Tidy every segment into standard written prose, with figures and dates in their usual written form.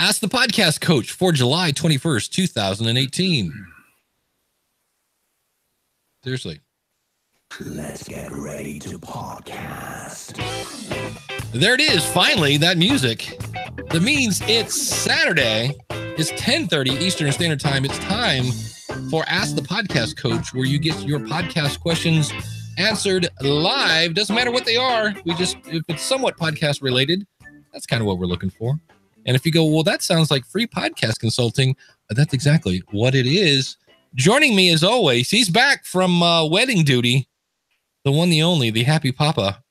Ask the Podcast Coach for July 21st, 2018. Seriously. Let's get ready to podcast. There it is. Finally, that music. That means it's Saturday. It's 10:30 Eastern Standard Time. It's time for Ask the Podcast Coach, where you get your podcast questions answered live. Doesn't matter what they are. If it's somewhat podcast related, that's kind of what we're looking for. And if you go, well, that sounds like free podcast consulting, that's exactly what it is. Joining me as always, he's back from wedding duty. The one, the only, the happy papa,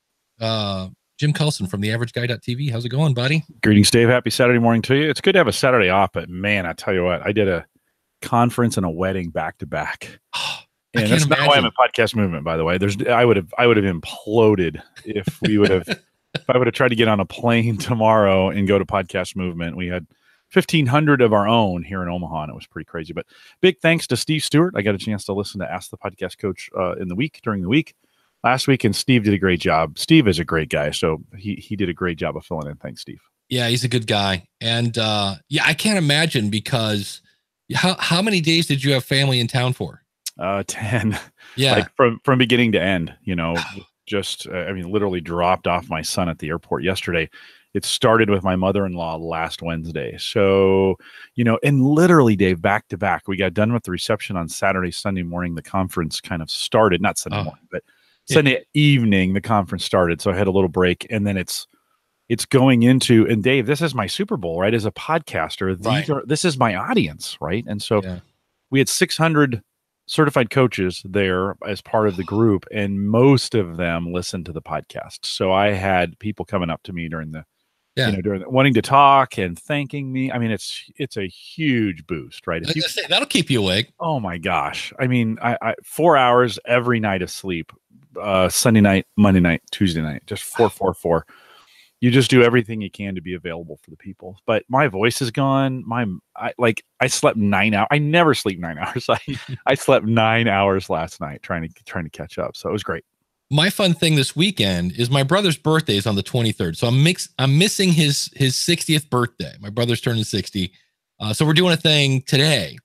Jim Colson from theaverageguy.tv. How's it going, buddy? Greetings, Dave. Happy Saturday morning to you. It's good to have a Saturday off, but man, I tell you what, I did a conference and a wedding back to back. And that's not why I'm a podcast movement, by the way. I would have imploded if we would have if I would have tried to get on a plane tomorrow and go to podcast movement. We had 1,500 of our own here in Omaha, and it was pretty crazy. But big thanks to Steve Stewart. I got a chance to listen to Ask the Podcast Coach during the week last week, and Steve did a great job. Steve is a great guy, so he did a great job of filling in. Thanks, Steve. Yeah, he's a good guy. And I can't imagine, because how many days did you have family in town for? 10. Yeah. Like from beginning to end, just literally dropped off my son at the airport yesterday. It started with my mother-in-law last Wednesday. So, and literally, Dave, back to back, we got done with the reception on Saturday, Sunday morning. The conference kind of started, not Sunday morning, but Sunday evening, the conference started. So I had a little break, and then it's going into, and Dave, this is my Super Bowl, right? As a podcaster, this is my audience, right? And so we had 600 certified coaches there as part of the group, and most of them listened to the podcast. So I had people coming up to me during wanting to talk and thanking me. I mean, it's a huge boost, right? That'll keep you awake. Oh my gosh. I mean, I 4 hours every night of sleep, Sunday night, Monday night, Tuesday night, just 4. You just do everything you can to be available for the people. But my voice is gone. I slept 9 hours. I never sleep 9 hours. I slept 9 hours last night trying to catch up. So it was great. My fun thing this weekend is my brother's birthday is on the 23rd. So I'm missing his 60th birthday. My brother's turning 60. So we're doing a thing today.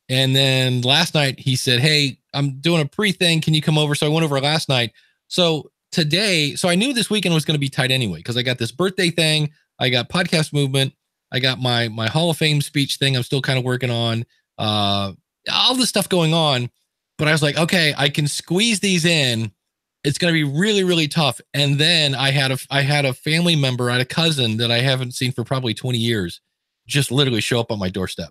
And then last night he said, hey, I'm doing a pre-thing. Can you come over? So I went over last night. So today, I knew this weekend was going to be tight anyway, because I got this birthday thing, I got podcast movement, I got my Hall of Fame speech thing I'm still kind of working on, all this stuff going on. But I was like, okay, I can squeeze these in. It's going to be really, really tough. And then I had a family member, I had a cousin that I haven't seen for probably 20 years, just literally show up on my doorstep.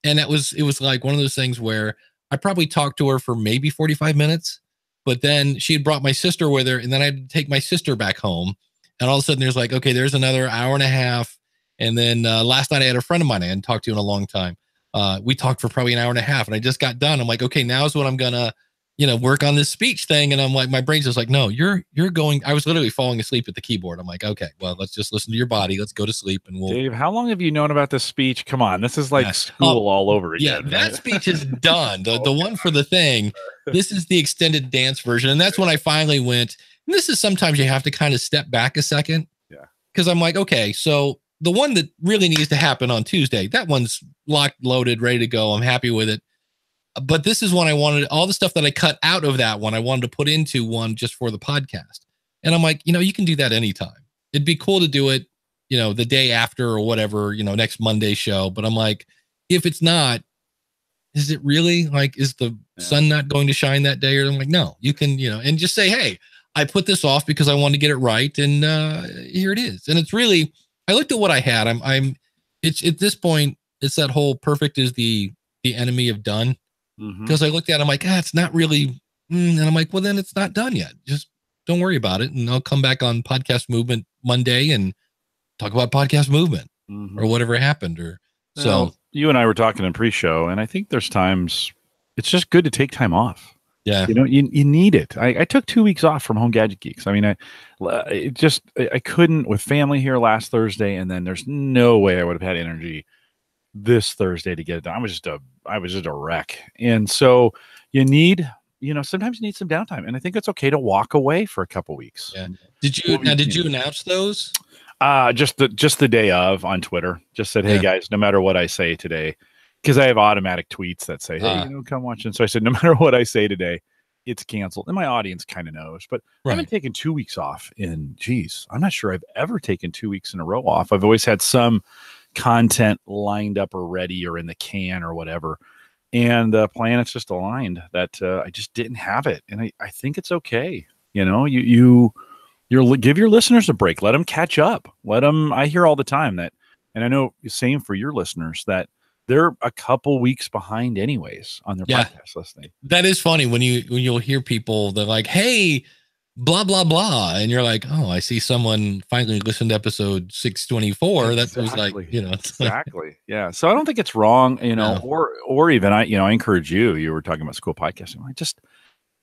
And it was like one of those things where I probably talked to her for maybe 45 minutes. But then she had brought my sister with her, and then I had to take my sister back home. And all of a sudden there's like, okay, there's another hour and a half. And then last night I had a friend of mine I hadn't talked to in a long time. We talked for probably an hour and a half, and I just got done. I'm like, okay, now's when I'm going to, work on this speech thing. And I'm like, my brain's just like, no, you're going. I was literally falling asleep at the keyboard. I'm like, okay, well, let's just listen to your body. Let's go to sleep. And Dave, how long have you known about this speech? Come on. This is like school all over again. Yeah, that speech is done. The one for the thing. This is the extended dance version. And that's when I finally went, and this is sometimes you have to kind of step back a second. Yeah. Because I'm like, okay, so the one that really needs to happen on Tuesday, that one's locked, loaded, ready to go. I'm happy with it. But this is one I wanted, all the stuff that I cut out of that one, I wanted to put into one just for the podcast. And I'm like, you can do that anytime. It'd be cool to do it, the day after or whatever, next Monday show. But I'm like, if it's not, is it really like, is the sun not going to shine that day? Or I'm like, no, you can, and just say, hey, I put this off because I wanted to get it right. And here it is. And it's really, I looked at what I had. It's at this point, it's that whole perfect is the enemy of done. Because I looked at it, I'm like, it's not really. And I'm like, well, then it's not done yet. Just don't worry about it. And I'll come back on Podcast Movement Monday and talk about Podcast Movement or whatever happened. So you and I were talking in pre-show, and I think there's times it's just good to take time off. Yeah. You need it. I took 2 weeks off from Home Gadget Geeks. I mean, I couldn't with family here last Thursday, and then there's no way I would have had energy this Thursday to get it done. I was just a wreck. And so sometimes you need some downtime, and I think it's okay to walk away for a couple weeks. Yeah. Did you announce those? Just the day of on Twitter. Just said, hey Yeah. guys, no matter what I say today, because I have automatic tweets that say, hey, come watch. And so I said, no matter what I say today, it's canceled. And my audience kind of knows. But I haven't taken 2 weeks off in, geez, I'm not sure I've ever taken 2 weeks in a row off. I've always had some content lined up or ready or in the can or whatever. And the planets just aligned that I just didn't have it. And I think it's okay. You give your listeners a break. Let them catch up. I hear all the time that, and I know same for your listeners, that they're a couple weeks behind anyways on their podcast listening. That is funny when you'll hear people, they're like, hey, blah, blah, blah. And you're like, oh, I see someone finally listened to episode 624. That was like, exactly. Yeah. So I don't think it's wrong, or even I encourage you were talking about school podcasting.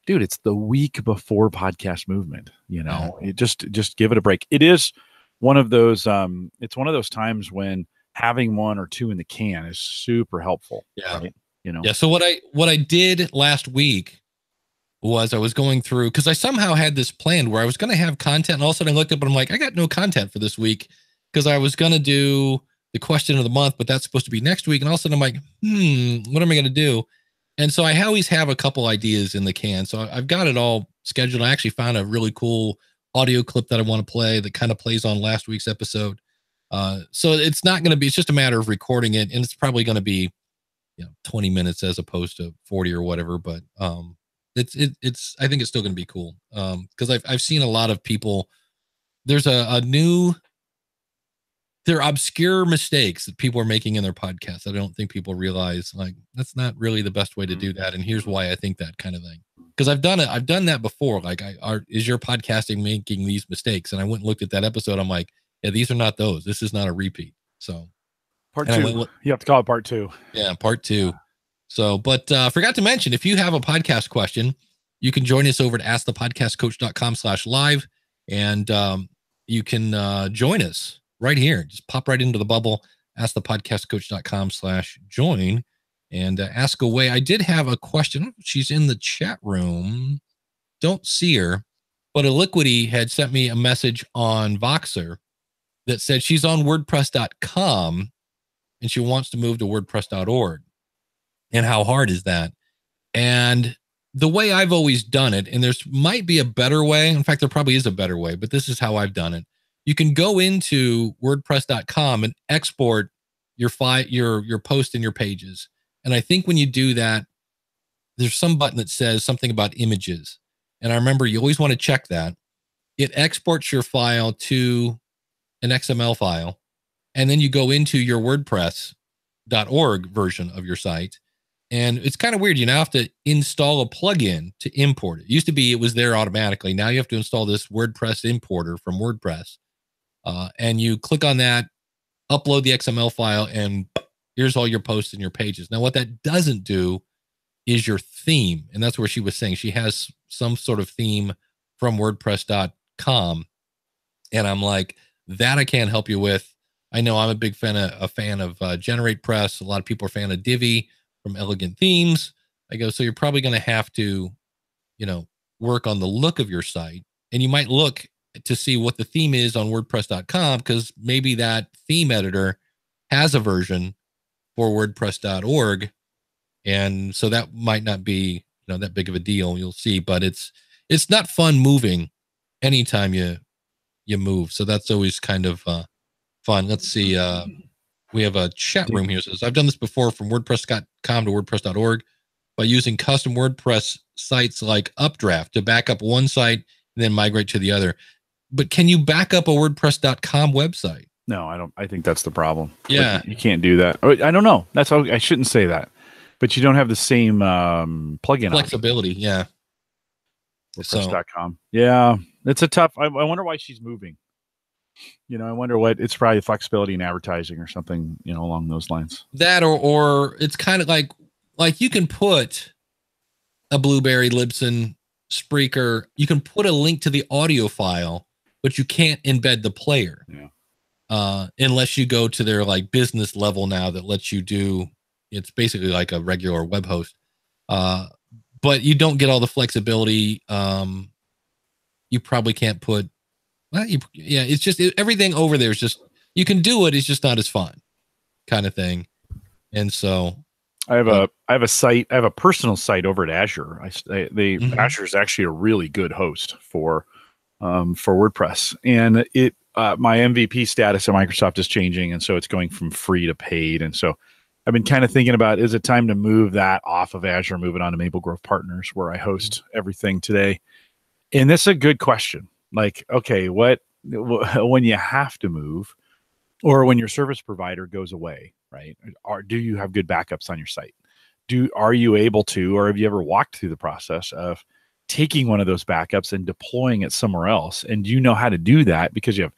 Dude, it's the week before podcast movement. You just give it a break. It is one of those. It's one of those times when having 1 or 2 in the can is super helpful. Yeah. Right? Yeah. So what I did last week was I was going through, because I somehow had this planned where I was going to have content, and all of a sudden I looked up and I'm like, I got no content for this week, because I was going to do the question of the month, but that's supposed to be next week. And all of a sudden I'm like, what am I going to do? And so I always have a couple ideas in the can. So I've got it all scheduled. I actually found a really cool audio clip that I want to play that kind of plays on last week's episode. So it's not going to be, it's just a matter of recording it. And it's probably going to be, 20 minutes as opposed to 40 or whatever. But I think it's still going to be cool. Because I've seen a lot of people, there's there are obscure mistakes that people are making in their podcasts. I don't think people realize, like, that's not really the best way to do that. And here's why I think that kind of thing. Because I've done that before. Like, is your podcasting making these mistakes? And I went and looked at that episode. I'm like, yeah, these are not those. This is not a repeat. So part 2, you have to call it part 2. Yeah, part 2. So, but forgot to mention, if you have a podcast question, you can join us over at askthepodcastcoach.com/live. And you can join us right here. Just pop right into the bubble, askthepodcastcoach.com/join, and ask away. I did have a question. She's in the chat room. Don't see her, but Aliquity had sent me a message on Voxer that said she's on WordPress.com and she wants to move to WordPress.org. And how hard is that? And the way I've always done it, and there's might be a better way. In fact, there probably is a better way, but this is how I've done it. You can go into WordPress.com and export your post and your pages. And I think when you do that, there's some button that says something about images. And I remember you always want to check that. It exports your file to an XML file. And then you go into your WordPress.org version of your site. And it's kind of weird. You now have to install a plugin to import it. It used to be it was there automatically. Now you have to install this WordPress importer from WordPress. And you click on that, upload the XML file, and here's all your posts and your pages. Now, what that doesn't do is your theme. And that's where she was saying she has some sort of theme from WordPress.com. And I'm like, that I can't help you with. I know I'm a big fan of GeneratePress. A lot of people are a fan of Divi from Elegant Themes. I go, so you're probably going to have to, work on the look of your site. And you might look to see what the theme is on WordPress.com, because maybe that theme editor has a version for WordPress.org. And so that might not be, that big of a deal. You'll see, but it's not fun moving anytime you move. So that's always kind of fun. Let's see. We have a chat room here. It says, I've done this before from WordPress.com to WordPress.org by using custom WordPress sites like Updraft to back up one site and then migrate to the other. But can you back up a WordPress.com website? No, I don't. I think that's the problem. Yeah. You can't do that. I don't know. That's how I shouldn't say that. But you don't have the same plugin flexibility. Yeah. WordPress.com. Yeah. It's a tough. I wonder why she's moving. I wonder what it's probably flexibility in advertising or something, along those lines. That or it's kind of like you can put a Blueberry, Libsyn, Spreaker. You can put a link to the audio file, but you can't embed the player. Yeah. Unless you go to their like business level now that lets you do. It's basically like a regular web host. But you don't get all the flexibility. You probably can't put Well, yeah, it's just everything over there is just, you can do it. It's just not as fun kind of thing. And so I have a site. I have a personal site over at Azure. Azure is actually a really good host for WordPress, and my MVP status at Microsoft is changing, and so it's going from free to paid. And so I've been kind of thinking about, is it time to move that off of Azure, move it on to Maple Grove Partners, where I host everything today? And this is a good question. Like, okay, when you have to move, or when your service provider goes away, right? Do you have good backups on your site? Are you able to, or have you ever walked through the process of taking one of those backups and deploying it somewhere else? And do you know how to do that? Because you have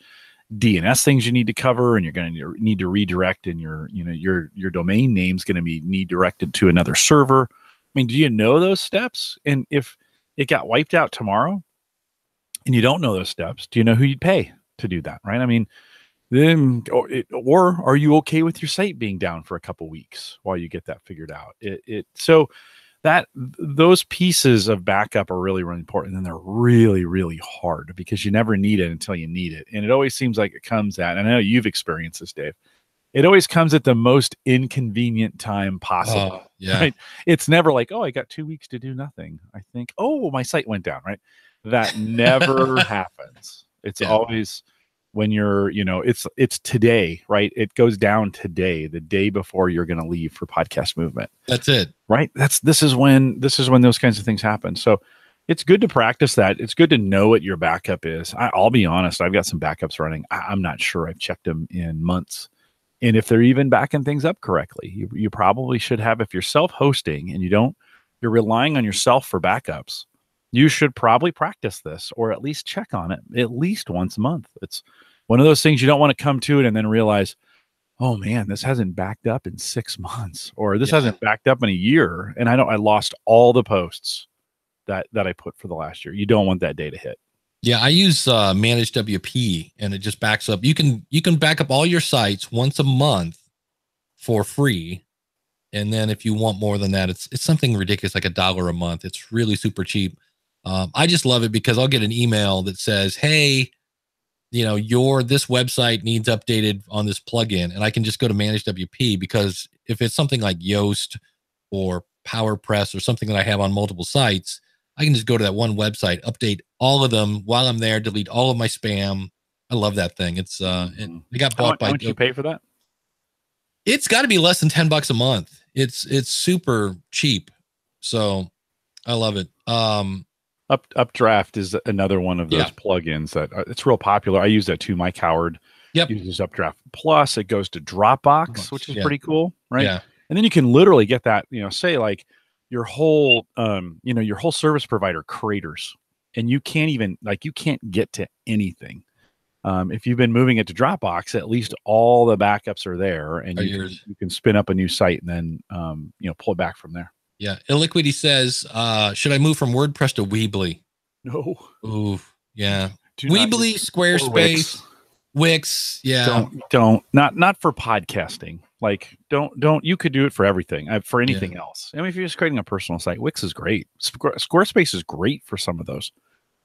DNS things you need to cover, and you're going to need to redirect, and your domain name's going to be need directed to another server. I mean, do you know those steps? And if it got wiped out tomorrow and you don't know those steps, do you know who you'd pay to do that? Right? I mean, then, or are you okay with your site being down for a couple weeks while you get that figured out? So that those pieces of backup are really, really important, and they're really, really hard because you never need it until you need it. And it always seems like it comes at, and I know you've experienced this, Dave, it always comes at the most inconvenient time possible. Yeah. Right? It's never like, oh, I got 2 weeks to do nothing. I think, oh, my site went down, right? That never happens. It's always when you're, it's today, right? It goes down today, the day before you're going to leave for Podcast Movement. That's it. Right. This is when those kinds of things happen. So it's good to practice that. It's good to know what your backup is. I'll be honest. I've got some backups running. I'm not sure I've checked them in months. And if they're even backing things up correctly, you probably should have, if you're self-hosting and you're relying on yourself for backups, you should probably practice this, or at least check on it at least once a month. It's one of those things you don't want to come to it and then realize, oh man, this hasn't backed up in 6 months, or this hasn't backed up in a year, and I lost all the posts that I put for the last year. You don't want that day to hit. Yeah, I use Managed WP, and it just backs up. You can back up all your sites once a month for free, and then if you want more than that, it's something ridiculous, like $1 a month. It's really super cheap. I just love it because I'll get an email that says, hey, this website needs updated on this plugin, and I can just go to Manage WP, because if it's something like Yoast or PowerPress or something that I have on multiple sites, I can just go to that one website, update all of them while I'm there, delete all of my spam. I love that thing. It's it got bought by. How much you pay for that? It's got to be less than $10 a month. It's super cheap, so I love it. Updraft is another one of those plugins that it's real popular. I use that too. Mike Howard uses Updraft Plus. It goes to Dropbox, which is pretty cool, right? Yeah. And then you can literally get that, say like your whole, your whole service provider craters, and you can't get to anything. If you've been moving it to Dropbox, at least all the backups are there, and you can spin up a new site and then, pull it back from there. Yeah. Illiquity says, should I move from WordPress to Weebly? No. Ooh, yeah. Weebly, Squarespace, Wix. Yeah. Not for podcasting. Like, don't, you could do it for everything, for anything else. I mean, if you're just creating a personal site, Wix is great. Squarespace is great for some of those,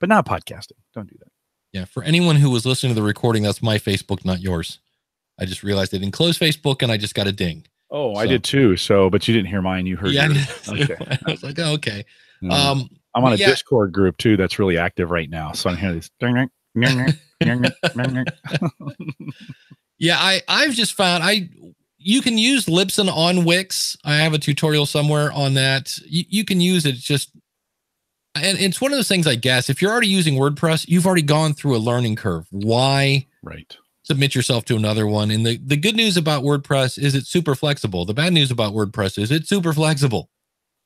but not podcasting. Don't do that. Yeah. For anyone who was listening to the recording, that's my Facebook, not yours. I just realized I didn't close Facebook, and I just got a ding. Oh, so. I did too. But you didn't hear mine. You heard yours. Okay. I was like, oh, okay. I'm on a Discord group too that's really active right now. So I'm hearing this. Yeah, I've just found you can use Libsyn on Wix. I have a tutorial somewhere on that. You can use it and it's one of those things, I guess, if you're already using WordPress, you've already gone through a learning curve. Why? Right. Submit yourself to another one. And the good news about WordPress is it's super flexible. The bad news about WordPress is it's super flexible.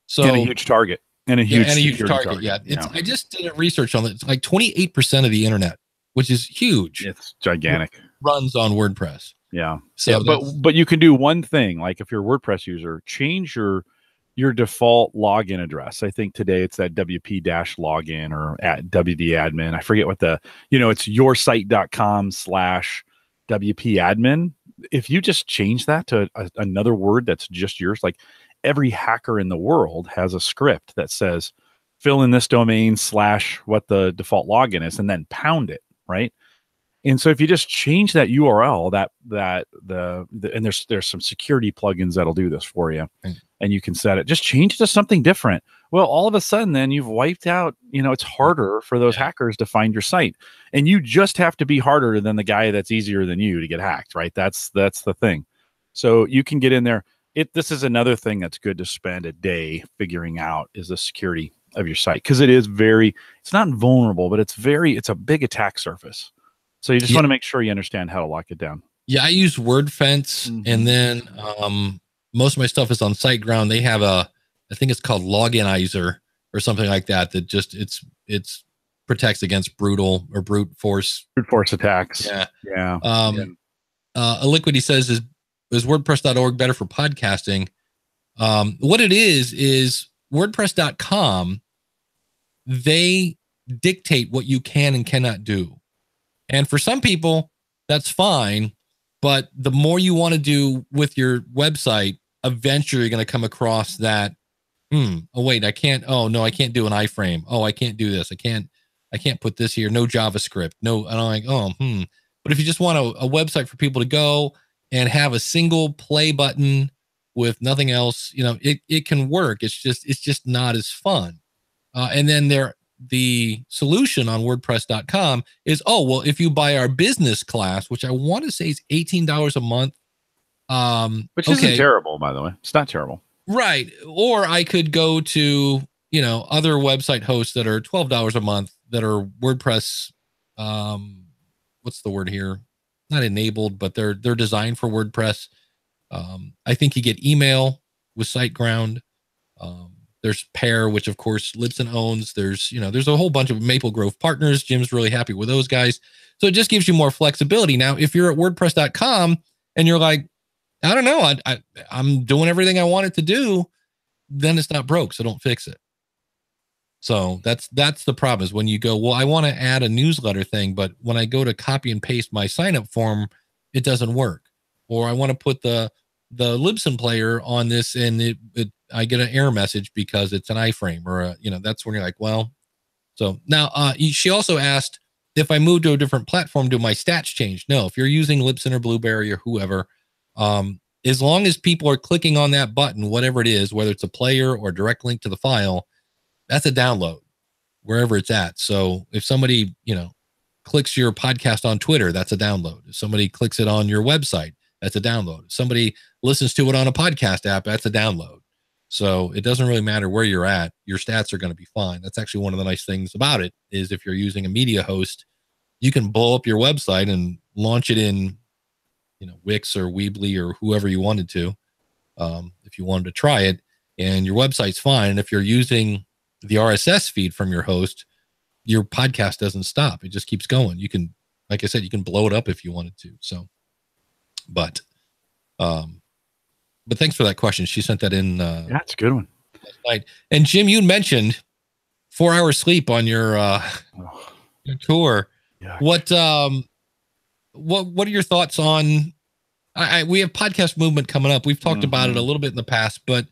So and a huge target. And a huge target. Yeah. I just did a research on it. It's like 28% of the internet, which is huge. It's gigantic. Runs on WordPress. Yeah. So but you can do one thing. Like if you're a WordPress user, change your default login address. I think today it's that WP-login or at WP-admin. I forget what it's yoursite.com/WP-admin. If you just change that to another word that's just yours, like every hacker in the world has a script that says, fill in this domain / what the default login is, and then pound it, right? And so if you just change that URL, and there's some security plugins that'll do this for you, and you can set it. Just change it to something different. Well, all of a sudden, then you've wiped out. It's harder for those hackers to find your site, and you just have to be harder than the guy that's easier than you to get hacked, right? That's the thing. So you can get in there. This is another thing that's good to spend a day figuring out is the security of your site, because it's not vulnerable, but it's a big attack surface. So you just want to make sure you understand how to lock it down. Yeah, I use WordFence, and then most of my stuff is on SiteGround. They have I think it's called Loginizer or something like that. That just it's protects against brute force attacks. Yeah. Liquidity says is WordPress.org better for podcasting? What it is WordPress.com. They dictate what you can and cannot do. And for some people, that's fine. But the more you want to do with your website, eventually you're going to come across that, oh, wait, I can't. Oh, no, I can't do an iframe. Oh, I can't do this. I can't put this here. No JavaScript. No. And I'm like, But if you just want a website for people to go and have a single play button with nothing else, it can work. It's just not as fun. And then the solution on WordPress.com is, if you buy our business class, which I want to say is $18 a month, which isn't terrible, by the way. It's not terrible, right? Or I could go to other website hosts that are $12 a month that are WordPress. What's the word here? Not enabled, but they're designed for WordPress. I think you get email with SiteGround. There's Pair, which of course Libsyn owns. There's a whole bunch of Maple Grove partners. Jim's really happy with those guys. So it just gives you more flexibility. Now, if you're at WordPress.com and you're like, I don't know, I'm doing everything I want it to do, then it's not broke, so don't fix it. So that's the problem, is when you go, well, I want to add a newsletter thing, but when I go to copy and paste my sign up form, it doesn't work. Or I want to put the Libsyn player on this, and I get an error message because it's an iframe, or that's when you're like, well. So now she also asked if I move to a different platform, do my stats change? No, if you're using Libsyn or Blueberry or whoever, as long as people are clicking on that button, whatever it is, whether it's a player or a direct link to the file, that's a download wherever it's at. So if somebody, clicks your podcast on Twitter, that's a download. If somebody clicks it on your website, that's a download. If somebody listens to it on a podcast app, that's a download. So it doesn't really matter where you're at. Your stats are going to be fine. That's actually one of the nice things about it, is if you're using a media host, you can blow up your website and launch it in, Wix or Weebly or whoever you wanted to, if you wanted to try it, and your website's fine. And if you're using the RSS feed from your host, your podcast doesn't stop. It just keeps going. You can, like I said, you can blow it up if you wanted to. So, but thanks for that question. She sent that in. That's a good one. Last night. And Jim, you mentioned 4 hours sleep on your tour. Yeah. What are your thoughts on? We have Podcast Movement coming up. We've talked about it a little bit in the past, but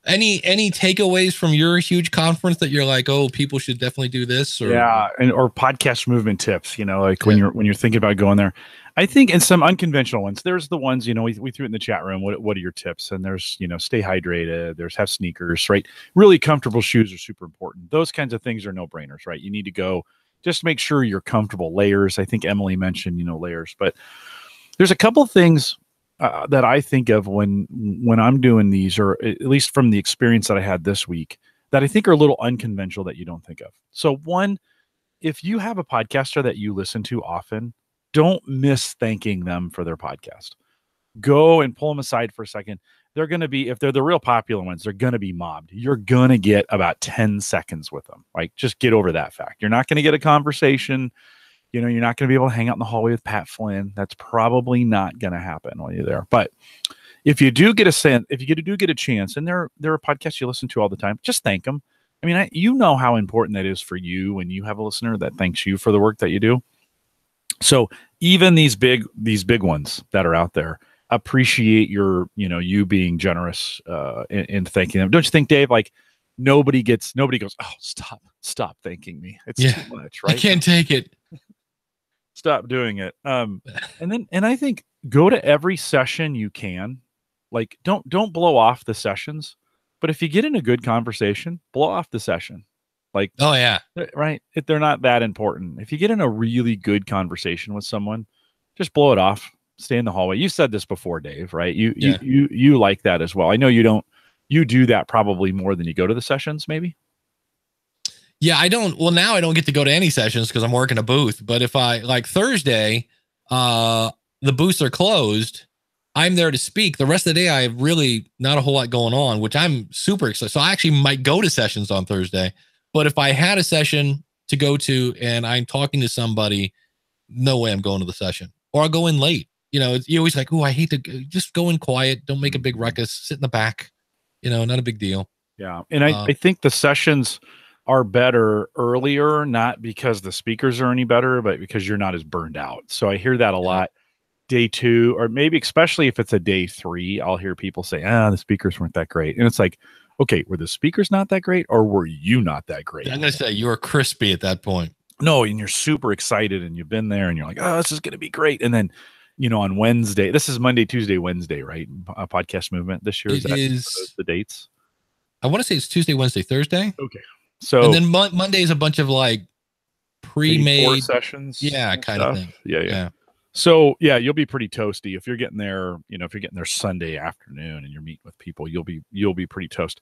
any takeaways from your huge conference that you're like, oh, people should definitely do this? Or Podcast Movement tips. When you're thinking about going there. I think in some unconventional ones, there's the ones, we threw it in the chat room. What are your tips? And there's, stay hydrated. There's have sneakers, right? Really comfortable shoes are super important. Those kinds of things are no brainers, right? You need to go, just make sure you're comfortable. Layers. I think Emily mentioned, layers, but there's a couple things that I think of when I'm doing these, or at least from the experience that I had this week, that I think are a little unconventional that you don't think of. So one, if you have a podcaster that you listen to often, don't miss thanking them for their podcast. Go and pull them aside for a second. They're going to be, if they're the real popular ones, they're going to be mobbed. You're going to get about 10 seconds with them. Like, just get over that fact. You're not going to get a conversation. You're not going to be able to hang out in the hallway with Pat Flynn. That's probably not going to happen while you're there. But if you do get a chance, and they're a podcast you listen to all the time, just thank them. I mean, you know how important that is for you when you have a listener that thanks you for the work that you do. So even these big ones that are out there, appreciate you being generous in thanking them. Don't you think, Dave? Like nobody goes, oh, stop thanking me. It's too much, right? I can't take it. stop doing it. And I think go to every session you can. Like, don't blow off the sessions, but if you get in a good conversation, blow off the session. Like, Oh yeah. right? They're not that important. If you get in a really good conversation with someone, just blow it off. Stay in the hallway. You said this before, Dave, right? You like that as well. I know you don't. You do that probably more than you go to the sessions, maybe. Yeah, I don't. Well, now I don't get to go to any sessions because I'm working a booth. But if I like Thursday, the booths are closed. I'm there to speak. The rest of the day, I have really not a whole lot going on, which I'm super excited. So I actually might go to sessions on Thursday. But if I had a session to go to and I'm talking to somebody, no way I'm going to the session, or I'll go in late. You know, you're always like, oh, I hate to just go in quiet. Don't make a big ruckus. Sit in the back. You know, not a big deal. Yeah. And I think the sessions are better earlier, not because the speakers are any better, but because you're not as burned out. So I hear that a lot. Day 2, or maybe especially if it's a day 3, I'll hear people say, the speakers weren't that great. And it's like, okay, were the speakers not that great, or were you not that great? I'm going to say you were crispy at that point. No, and you're super excited and you've been there and you're like, oh, this is going to be great. And then, you know, on Wednesday, this is Monday, Tuesday, Wednesday, right? Podcast movement this year. Is the dates? I want to say it's Tuesday, Wednesday, Thursday. Okay. So, and then Monday is a bunch of like pre-made sessions. Yeah. Kind of thing. Yeah. So yeah, you'll be pretty toasty if you're getting there. You know, if you're getting there Sunday afternoon and you're meeting with people, you'll be pretty toast.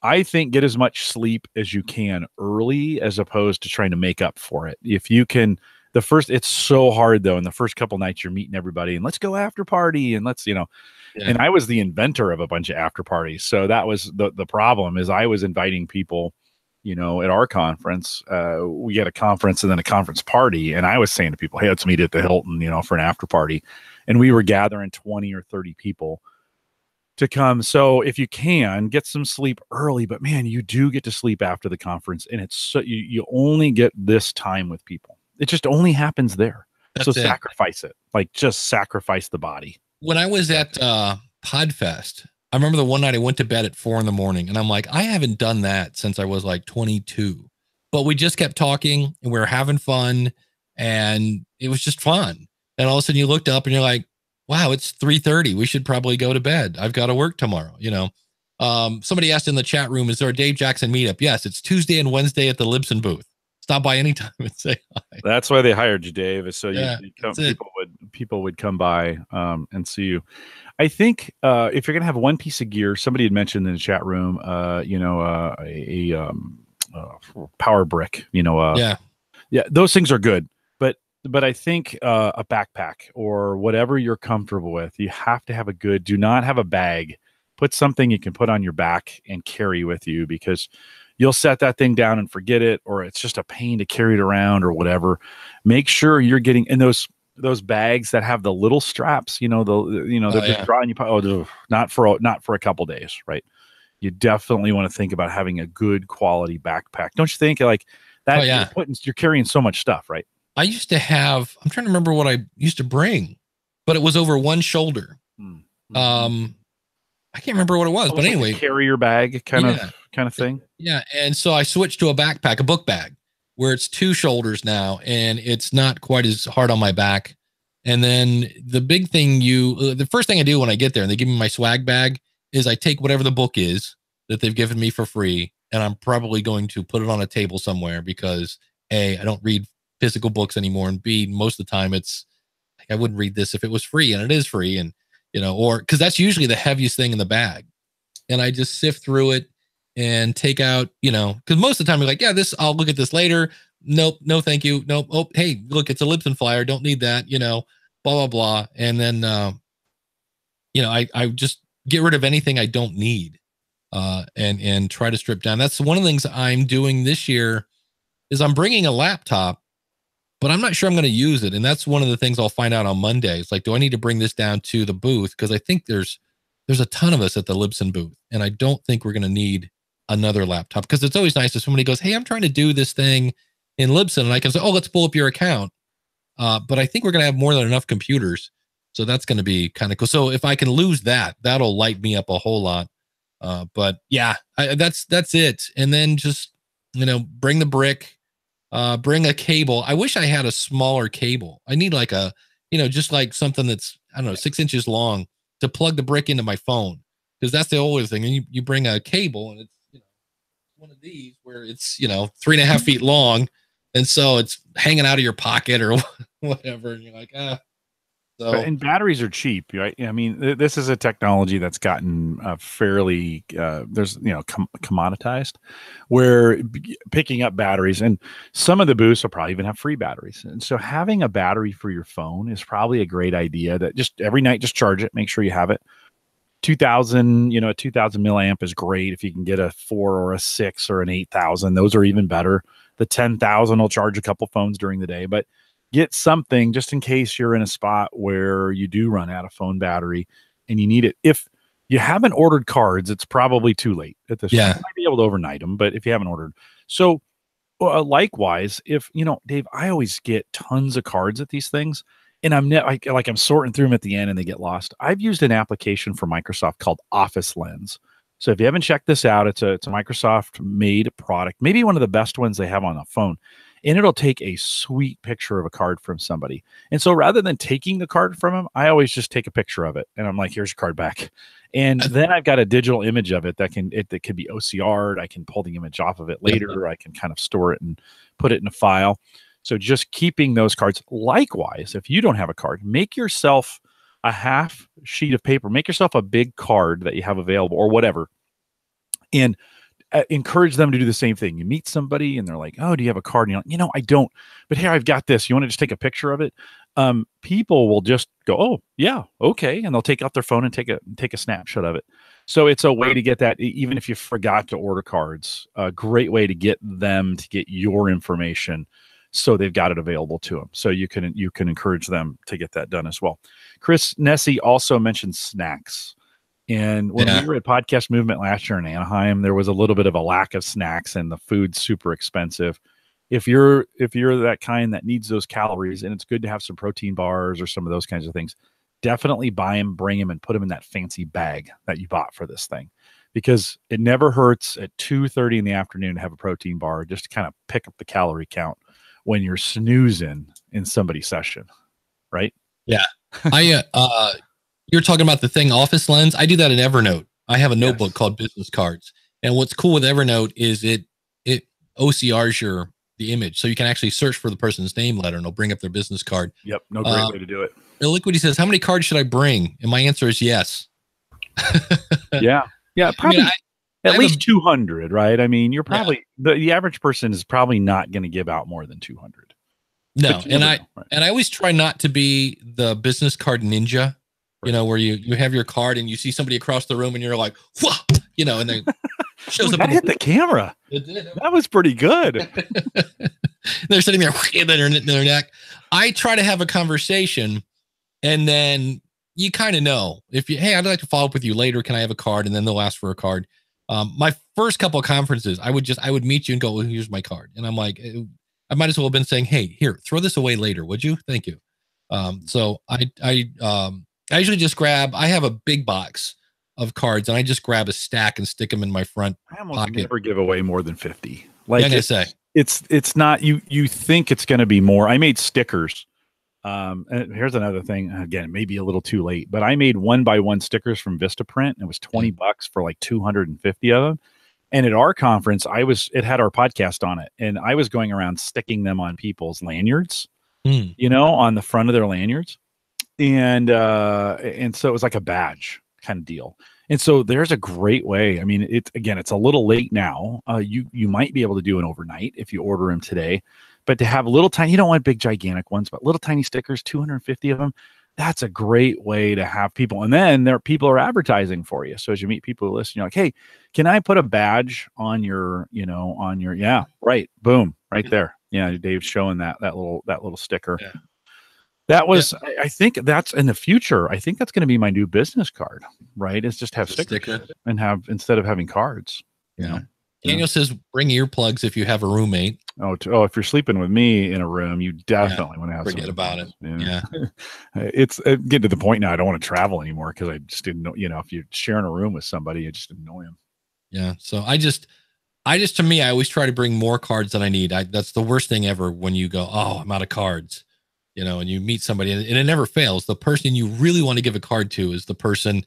I think get as much sleep as you can early, as opposed to trying to make up for it. If you can, it's so hard though. In the first couple nights, you're meeting everybody and let's go after party and let's, and I was the inventor of a bunch of after parties. So that was the problem, is I was inviting people. You know, at our conference, we had a conference and then a conference party. And I was saying to people, hey, let's meet at the Hilton, for an after party. And we were gathering 20 or 30 people to come. So if you can, get some sleep early, but man, you do get to sleep after the conference. And it's so you only get this time with people. It just only happens there. That's so sacrifice it. Like, just sacrifice the body. When I was at Podfest, I remember the one night I went to bed at 4 a.m. and I'm like, I haven't done that since I was like 22, but we just kept talking and we were having fun and it was just fun. And all of a sudden you looked up and you're like, wow, it's 3:30. We should probably go to bed. I've got to work tomorrow. Somebody asked in the chat room, is there a Dave Jackson meetup? Yes, it's Tuesday and Wednesday at the Libsyn booth. Stop by anytime and say hi. That's why they hired you, Dave, is so people would come by and see you. I think if you're going to have one piece of gear, somebody had mentioned in the chat room, a power brick, those things are good. But I think a backpack or whatever you're comfortable with, you have to have do not have a bag. Put something you can put on your back and carry with you, because you'll set that thing down and forget it, or it's just a pain to carry it around or whatever. Make sure you're getting in those bags that have the little straps, they're just drawing you. Not for a couple days, right? You definitely want to think about having a good quality backpack. Don't you think? Like that, you're carrying so much stuff, right? I used to have, I'm trying to remember what I used to bring, but it was over one shoulder. Mm-hmm. I can't remember what it was, but anyway, like a carrier bag kind of thing. Yeah. And so I switched to a backpack, a book bag, where it's 2 shoulders now, and it's not quite as hard on my back. And then the big thing the first thing I do when I get there and they give me my swag bag is I take whatever the book is that they've given me for free. And I'm probably going to put it on a table somewhere, because A, I don't read physical books anymore. And B, most of the time it's like, I wouldn't read this if it was free, and it is free. And, or because that's usually the heaviest thing in the bag. And I just sift through it and take out, because most of the time you're like, yeah, I'll look at this later. Nope. No, thank you. Nope. Oh, hey, look, it's a Libsyn flyer. Don't need that, blah, blah, blah. And then, I just get rid of anything I don't need, and try to strip down. That's one of the things I'm doing this year is I'm bringing a laptop, but I'm not sure I'm going to use it. And that's one of the things I'll find out on Monday. It's like, do I need to bring this down to the booth? Because I think there's a ton of us at the Libsyn booth, and I don't think we're going to need another laptop, because it's always nice if somebody goes, hey, I'm trying to do this thing in Libsyn, and I can say, oh, let's pull up your account. But I think we're going to have more than enough computers. So that's going to be kind of cool. So if I can lose that, that'll light me up a whole lot. But yeah, that's it. And then just, bring the brick. Bring a cable. I wish I had a smaller cable. I need like a, just like something that's, I don't know, 6 inches long to plug the brick into my phone. Because that's the older thing. And you bring a cable and it's, one of these where it's, 3.5 feet long. And so it's hanging out of your pocket or whatever. And you're like, So, and batteries are cheap, right? I mean, this is a technology that's gotten fairly, commoditized, where picking up batteries, and some of the booths will probably even have free batteries. And so having a battery for your phone is probably a great idea. That just every night, just charge it, make sure you have it. 2000, a 2000 milliamp is great. If you can get a 4 or a 6 or an 8000, those are even better. The 10,000 will charge a couple phones during the day, but get something just in case you're in a spot where you do run out of phone battery and you need it. If you haven't ordered cards, it's probably too late at this point. You might be able to overnight them, but if you haven't ordered. So likewise, if, Dave, I always get tons of cards at these things, and I'm sorting through them at the end and they get lost. I've used an application for Microsoft called Office Lens. So if you haven't checked this out, it's a Microsoft made product, maybe one of the best ones they have on a phone. And it'll take a sweet picture of a card from somebody. And so rather than taking the card from them, I always just take a picture of it. And I'm like, here's your card back. And then I've got a digital image of it that can be OCR'd. I can pull the image off of it later. I can kind of store it and put it in a file. So just keeping those cards. Likewise, if you don't have a card, make yourself a half sheet of paper. Make yourself a big card that you have available or whatever. And encourage them to do the same thing. You meet somebody and they're like, oh, do you have a card? And you're like, I don't, but here, I've got this. You want to just take a picture of it? People will just go, oh yeah, okay. And they'll take out their phone and take a snapshot of it. So it's a way to get that, even if you forgot to order cards, a great way to get them to get your information so they've got it available to them. So you can encourage them to get that done as well. Chris Nesi also mentioned snacks. And when we were at Podcast Movement last year in Anaheim, there was a little bit of a lack of snacks and the food's super expensive. If you're that kind that needs those calories, and it's good to have some protein bars or some of those kinds of things, definitely buy them, bring them, and put them in that fancy bag that you bought for this thing, because it never hurts at 2:30 in the afternoon to have a protein bar just to kind of pick up the calorie count when you're snoozing in somebody's session, right? Yeah. You're talking about the thing, Office Lens. I do that in Evernote. I have a notebook called Business Cards. And what's cool with Evernote is it OCRs the image. So you can actually search for the person's name letter and it'll bring up their business card. Yep. No great way to do it. Illiquity says, how many cards should I bring? And my answer is yes. Yeah. Probably at least 200, right? I mean, you're probably, the average person is probably not going to give out more than 200. No. And I always try not to be the business card ninja. Where you have your card and you see somebody across the room and you're like, whoa, and then shows up. That hit the camera. It did. That was pretty good. They're sitting there in their neck. I try to have a conversation, and then you kind of know hey, I'd like to follow up with you later. Can I have a card? And then they'll ask for a card. My first couple of conferences, I would meet you and go, well, here's my card. And I'm like, I might as well have been saying, hey, here, throw this away later, would you? Thank you. So I usually just I have a big box of cards and I just grab a stack and stick them in my front pocket. Never give away more than 50. Like I say, it's not, you think it's going to be more. I made stickers. And here's another thing. Again, it may be a little too late, but I made 1x1 stickers from Vistaprint. It was $20 for like 250 of them. And at our conference, it had our podcast on it. And I was going around sticking them on people's lanyards, on the front of their lanyards. And so it was like a badge kind of deal. And so there's a great way. I mean, it's a little late now. You might be able to do an overnight if you order them today, but to have little tiny, you don't want big gigantic ones, but little tiny stickers, 250 of them. That's a great way to have people. And then people are advertising for you. So as you meet people who listen, you're like, hey, can I put a badge on your, yeah, right. Boom. Right there. Yeah. Dave's showing that little sticker. Yeah. That was, I think that's in the future. I think that's going to be my new business card, right? Is just have stickers and instead of having cards. Yeah. Daniel says, bring earplugs if you have a roommate. If you're sleeping with me in a room, you definitely want to have forget about it. Yeah. It's getting to the point now. I don't want to travel anymore because I just didn't know, if you're sharing a room with somebody, you just annoy them. Yeah. So I just, to me, I always try to bring more cards than I need. That's the worst thing ever when you go, oh, I'm out of cards, and you meet somebody and it never fails. The person you really want to give a card to is the person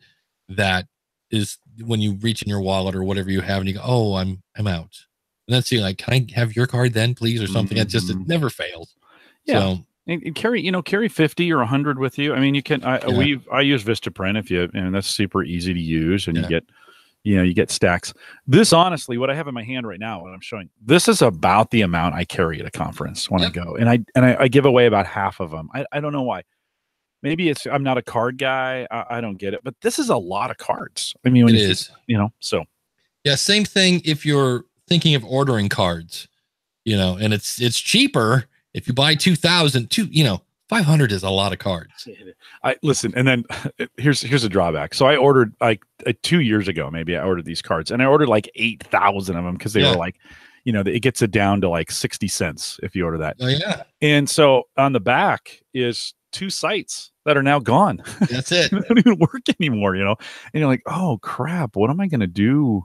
that is when you reach in your wallet or whatever you have and you go, oh, I'm out. And that's you like, can I have your card then, please? Or something. It never fails. Yeah. So, and carry 50 or 100 with you. I mean, you can, I use Vistaprint and that's super easy to use, and you get stacks. This, honestly, what I have in my hand right now, what I'm showing, this is about the amount I carry at a conference when I go, and I give away about half of them. I don't know why. Maybe I'm not a card guy. I don't get it, but this is a lot of cards. I mean, when it is, so yeah, same thing. If you're thinking of ordering cards, and it's cheaper if you buy 2,000. 500 is a lot of cards. Listen, and then here's a drawback. So I ordered like 2 years ago, maybe I ordered these cards, and I ordered like 8,000 of them because they were like, it gets it down to like 60 cents if you order that. Oh yeah. And so on the back is 2 sites that are now gone. That's it. They don't even work anymore, and you're like, oh crap, what am I going to do?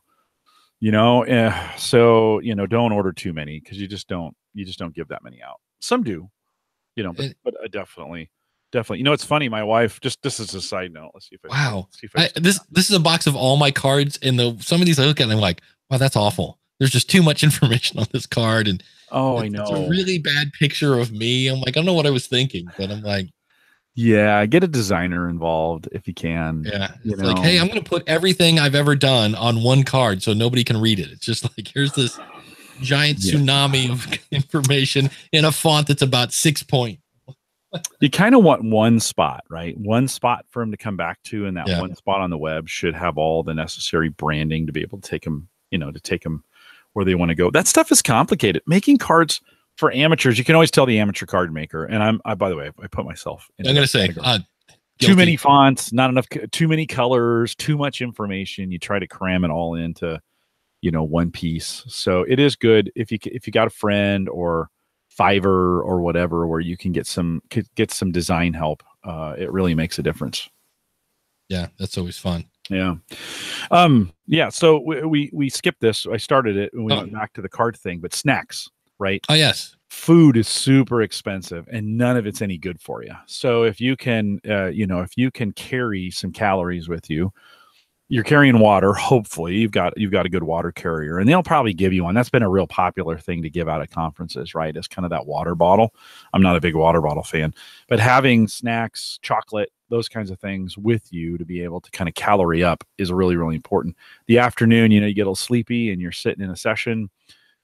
So, don't order too many because you just don't give that many out. Some do, but definitely. It's funny. My wife, this is a side note. Let's see if this is a box of all my cards, and some of these I look at and I'm like, wow, that's awful. There's just too much information on this card. And I know it's a really bad picture of me. I'm like, I don't know what I was thinking, but I'm like, yeah, get a designer involved if you can. Yeah. It's like, hey, I'm going to put everything I've ever done on one card so nobody can read it. It's just like, here's this giant tsunami of information in a font that's about 6 point. You kind of want one spot, right? One spot for them to come back to, and that one spot on the web should have all the necessary branding to be able to take them, where they want to go. That stuff is complicated. Making cards for amateurs, you can always tell the amateur card maker. And by the way, I put myself in. I'm going to say, too many fonts, not enough, too many colors, too much information. You try to cram it all into, one piece. So it is good if you got a friend or Fiverr or whatever, where you can get some design help. It really makes a difference. Yeah, that's always fun. Yeah. So we skipped this. I started it and we went back to the card thing, but snacks. Right? Oh, yes. Food is super expensive and none of it's any good for you. So if you can, if you can carry some calories with you, you're carrying water. Hopefully you've got a good water carrier, and they'll probably give you one. That's been a real popular thing to give out at conferences, right? It's kind of that water bottle. I'm not a big water bottle fan, but having snacks, chocolate, those kinds of things with you to be able to kind of calorie up is really, really important. The afternoon, you get a little sleepy and you're sitting in a session.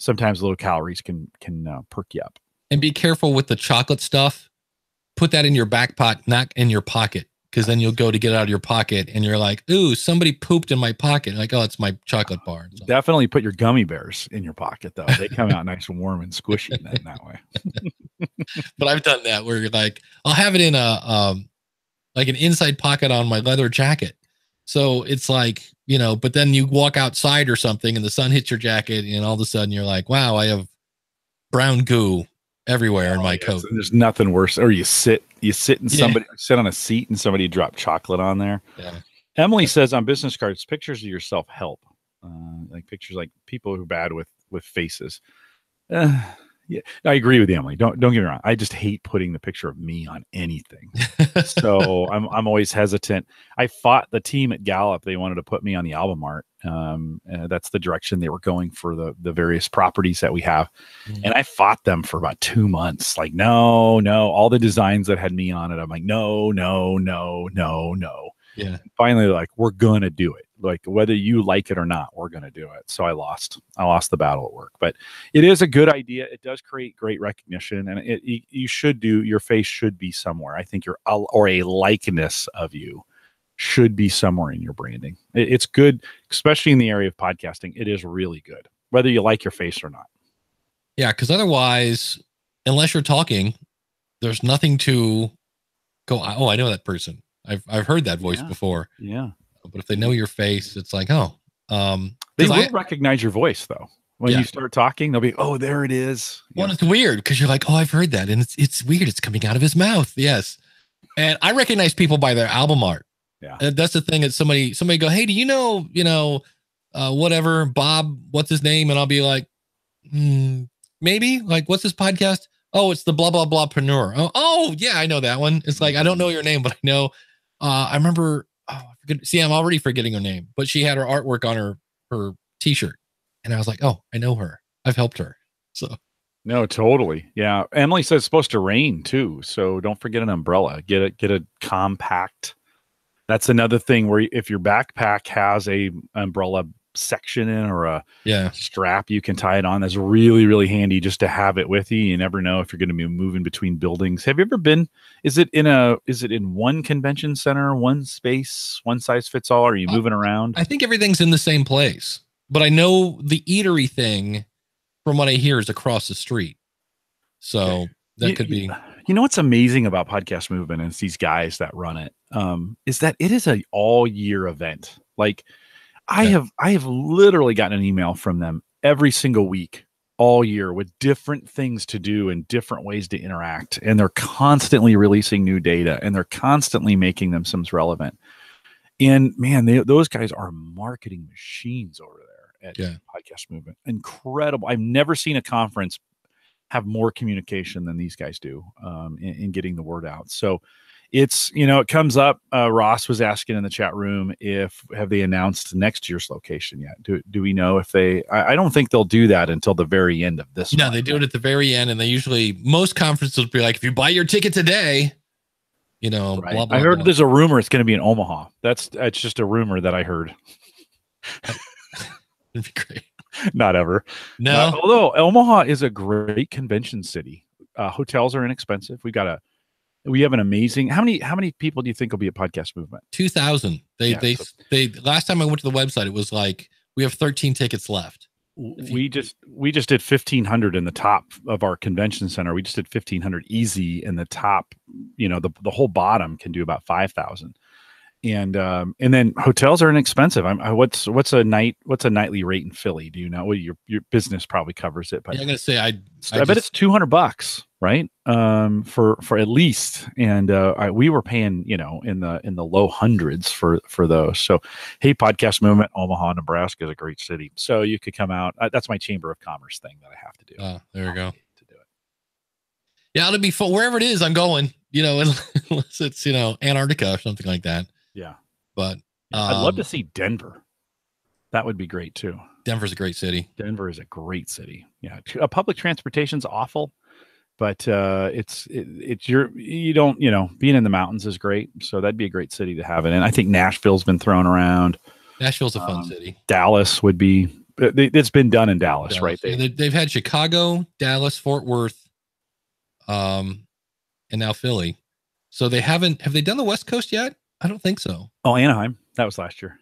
Sometimes low calories can perk you up. And be careful with the chocolate stuff. Put that in your back pocket, not in your pocket, because then you'll go to get it out of your pocket and you're like, ooh, somebody pooped in my pocket. Like, oh, it's my chocolate bar. So. Definitely put your gummy bears in your pocket, though. They come out nice and warm and squishy in that way. But I've done that where you're like, I'll have it in like an inside pocket on my leather jacket. So it's like, but then you walk outside or something and the sun hits your jacket and all of a sudden you're like, wow, I have brown goo everywhere in my coat. There's nothing worse. Or you sit and somebody sit on a seat and somebody dropped chocolate on there. Yeah. Emily says on business cards, pictures of yourself help. Like pictures like people who are bad with faces. Yeah, I agree with you, Emily. Don't get me wrong. I just hate putting the picture of me on anything. So I'm always hesitant. I fought the team at Gallup. They wanted to put me on the album art. That's the direction they were going for the various properties that we have. And I fought them for about 2 months. Like, no. All the designs that had me on it, I'm like, no. Yeah. And finally, like, we're gonna do it. Like, whether you like it or not, we're gonna do it. So I lost the battle at work, but it is a good idea. It does create great recognition, and your face should be somewhere. I think or a likeness of you should be somewhere in your branding. It's good, especially in the area of podcasting. It is really good, whether you like your face or not. Yeah, because otherwise, unless you're talking, there's nothing to go, oh, I know that person. I've heard that voice before. Yeah. But if they know your face, it's like, they will recognize your voice though. When you start talking, they'll be, oh, there it is. Well, it's weird because you're like, oh, I've heard that. And it's weird. It's coming out of his mouth. Yes. And I recognize people by their album art. Yeah. And that's the thing that somebody go, hey, do you know, whatever, Bob, what's his name? And I'll be like, maybe, like, what's his podcast? Oh, it's the blah, blah, blahpreneur. Oh, yeah, I know that one. It's like, I don't know your name, but I know, I remember, I forget, see, I'm already forgetting her name, but she had her artwork on her t-shirt. And I was like, oh, I know her. I've helped her. So. No, totally. Yeah. Emily says it's supposed to rain too. So don't forget an umbrella. Get a compact. That's another thing where if your backpack has a umbrella section in or a strap you can tie it on, that's really, really handy just to have it with you. You never know if you're going to be moving between buildings. Have you ever been, is it in one convention center, one space, one size fits all? Or are you moving around? I think everything's in the same place, but I know the eatery thing from what I hear is across the street. So that could be. You know what's amazing about Podcast Movement, and it's these guys that run it, is that it is a all year event. Like I have literally gotten an email from them every single week all year with different things to do and different ways to interact. And they're constantly releasing new data and they're constantly making themselves relevant. And man, those guys are marketing machines over there at Podcast Movement. Incredible. I've never seen a conference have more communication than these guys do in getting the word out. So it's, it comes up. Ross was asking in the chat room have they announced next year's location yet? Do we know if I don't think they'll do that until the very end of this. No, they do it at the very end. And they usually, most conferences will be like, if you buy your ticket today, right. blah, blah, I heard blah. There's a rumor it's going to be in Omaha. That's just a rumor that I heard. It'd be great. Not ever. No. Although Omaha is a great convention city. Hotels are inexpensive. We have an amazing. How many people do you think will be at Podcast Movement? 2,000. They last time I went to the website, it was like we have 13 tickets left. We just did 1,500 in the top of our convention center. We just did 1,500 easy in the top. The whole bottom can do about 5,000. And then hotels are inexpensive. What's a nightly rate in Philly? Do you know? Well, your business probably covers it, but I'm gonna say I bet it's $200, right? For at least. And we were paying, in the low hundreds for those. So, hey, Podcast Movement, Omaha, Nebraska is a great city. So you could come out. That's my Chamber of Commerce thing that I have to do. Oh, there we go. To do it. Yeah, it'll be fun. Wherever it is, I'm going. Unless it's Antarctica or something like that. Yeah. But I'd love to see Denver. That would be great too. Denver's a great city. Denver is a great city. Yeah. Public transportation's awful, but you don't, being in the mountains is great. So that'd be a great city to have it in. I think Nashville's been thrown around. Nashville's a fun city. Dallas would be, it's been done in Dallas. Right? They've had Chicago, Dallas, Fort Worth, and now Philly. So have they done the West Coast yet? I don't think so. Oh, Anaheim. That was last year.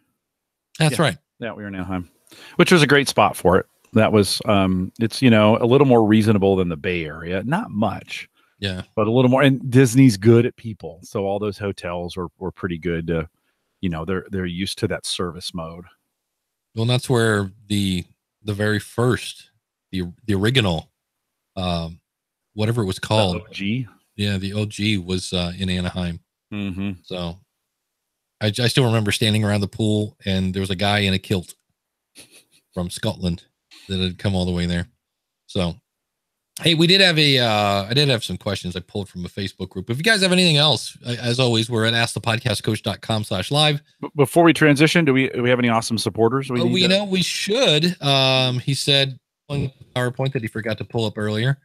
That's right. Yeah, we were in Anaheim, which was a great spot for it. That was, it's, a little more reasonable than the Bay Area. Not much. Yeah. But a little more. And Disney's good at people. So all those hotels were pretty good. They're used to that service mode. Well, that's where the very first, the original, whatever it was called. The OG? Yeah, the OG was in Anaheim. Mm-hmm. So I still remember standing around the pool and there was a guy in a kilt from Scotland that had come all the way there. So, hey, we did have I did have some questions I pulled from a Facebook group. If you guys have anything else, as always, we're at askthepodcastcoach.com/live. Before we transition, do we have any awesome supporters? We should. He said one PowerPoint that he forgot to pull up earlier.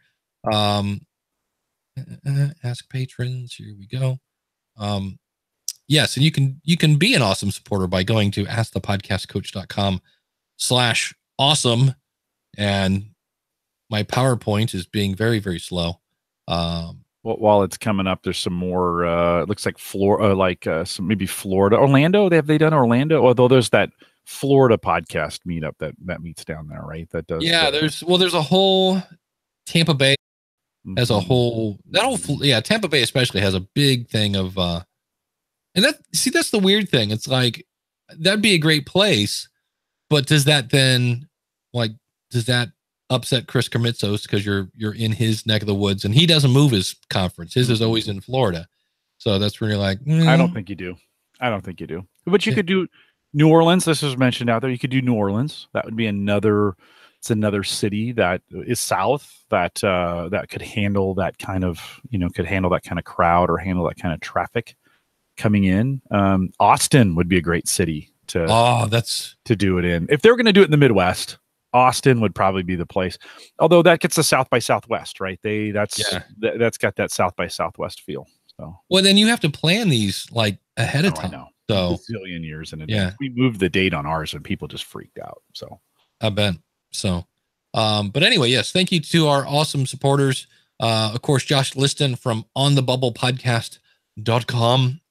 Ask patrons. Here we go. Yes, and you can be an awesome supporter by going to askthepodcastcoach.com/awesome. And my PowerPoint is being very, very slow. While it's coming up, there's some more. It looks like some maybe Florida, Orlando. Have they done Orlando? Although there's that Florida podcast meetup that meets down there, right? That does. Yeah, there's a whole Tampa Bay as a whole. Tampa Bay especially has a big thing of. And that's the weird thing. It's like, that'd be a great place, but does that upset Chris Kermitzos because you're in his neck of the woods and he doesn't move his conference. His is always in Florida. So that's where you're like, I don't think you do. But you could do New Orleans, this was mentioned out there. You could do New Orleans. That would be another. It's another city that is south that that could handle that kind of crowd or handle that kind of traffic coming in. Austin would be a great city to do it in. If they were going to do it in the Midwest, Austin would probably be the place. Although that gets the South by Southwest, right? That's got that South by Southwest feel. So well, then you have to plan these like ahead of time. I know. So a zillion years in advance. We moved the date on ours and people just freaked out. So I bet. So, but anyway, yes, thank you to our awesome supporters. Of course, Josh Liston from onthebubblepodcast.com,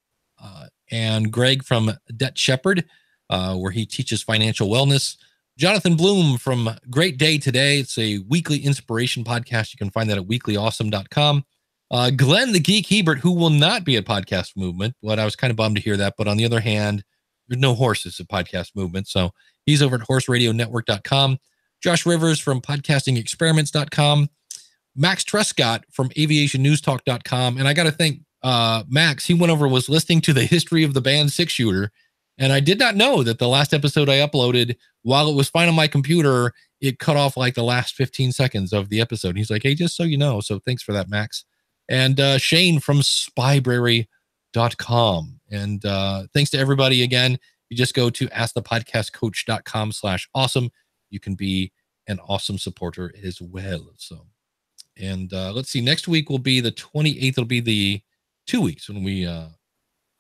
and Greg from Debt Shepherd, where he teaches financial wellness. Jonathan Bloom from Great Day Today. It's a weekly inspiration podcast. You can find that at weeklyawesome.com. Glenn the Geek Hebert, who will not be at Podcast Movement. But I was kind of bummed to hear that. But on the other hand, there's no horses at Podcast Movement. So he's over at horseradionetwork.com. Josh Rivers from podcastingexperiments.com. Max Truscott from aviationnewstalk.com. And I got to thank Max. He went over, was listening to the history of the band Six Shooter. And I did not know that the last episode I uploaded, while it was fine on my computer, it cut off like the last 15 seconds of the episode. He's like, hey, just so you know. So thanks for that, Max. And Shane from spybrary.com. And thanks to everybody again. You just go to askthepodcastcoach.com/awesome. You can be an awesome supporter as well. So, and let's see, next week will be the 28th. It'll be the 2 weeks when we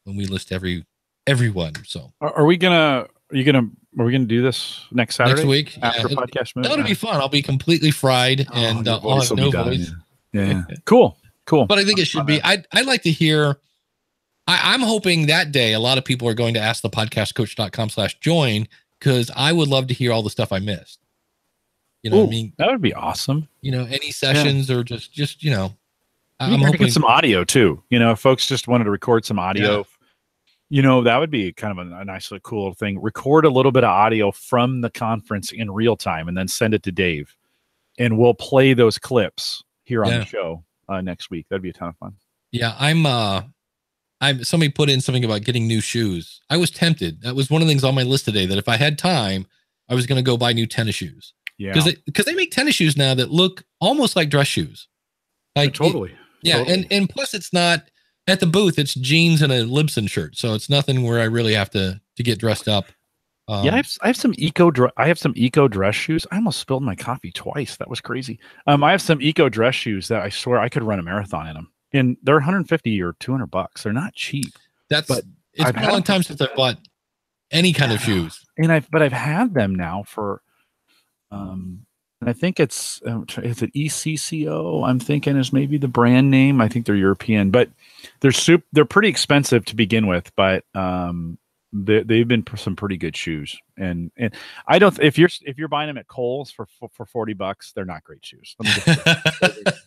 list everyone. So are we gonna do this next Saturday? Next week after Podcast Movement? That'll be fun. I'll be completely fried and I'll have no voice. Yeah. Cool. But I think it should be. I'd like to hear. I'm hoping that day a lot of people are going to ask the podcastcoach.com/join, because I would love to hear all the stuff I missed. You know what I mean? That would be awesome. You know, any sessions or just you know, I'm hoping to get some audio too. You know, if folks just wanted to record some audio, you know, that would be kind of a nice, cool thing. Record a little bit of audio from the conference in real time and then send it to Dave, and we'll play those clips here on the show next week. That'd be a ton of fun. Yeah, somebody put in something about getting new shoes. I was tempted. That was one of the things on my list today, that if I had time, I was going to go buy new tennis shoes. Yeah. Because they make tennis shoes now that look almost like dress shoes. Like totally. And plus it's not at the booth, it's jeans and a Libsyn shirt. So it's nothing where I really have to get dressed up. I have some eco dress shoes. I almost spilled my coffee twice. That was crazy. I have some eco dress shoes that I swear I could run a marathon in them. And they're $150 or $200. They're not cheap. It's been a long time since I bought any kind of shoes. And I've had them now for, I think is it ECCO? I'm thinking is maybe the brand name. I think they're European, but they're pretty expensive to begin with. But they've been some pretty good shoes. And I don't, if you're buying them at Kohl's for $40, they're not great shoes. They're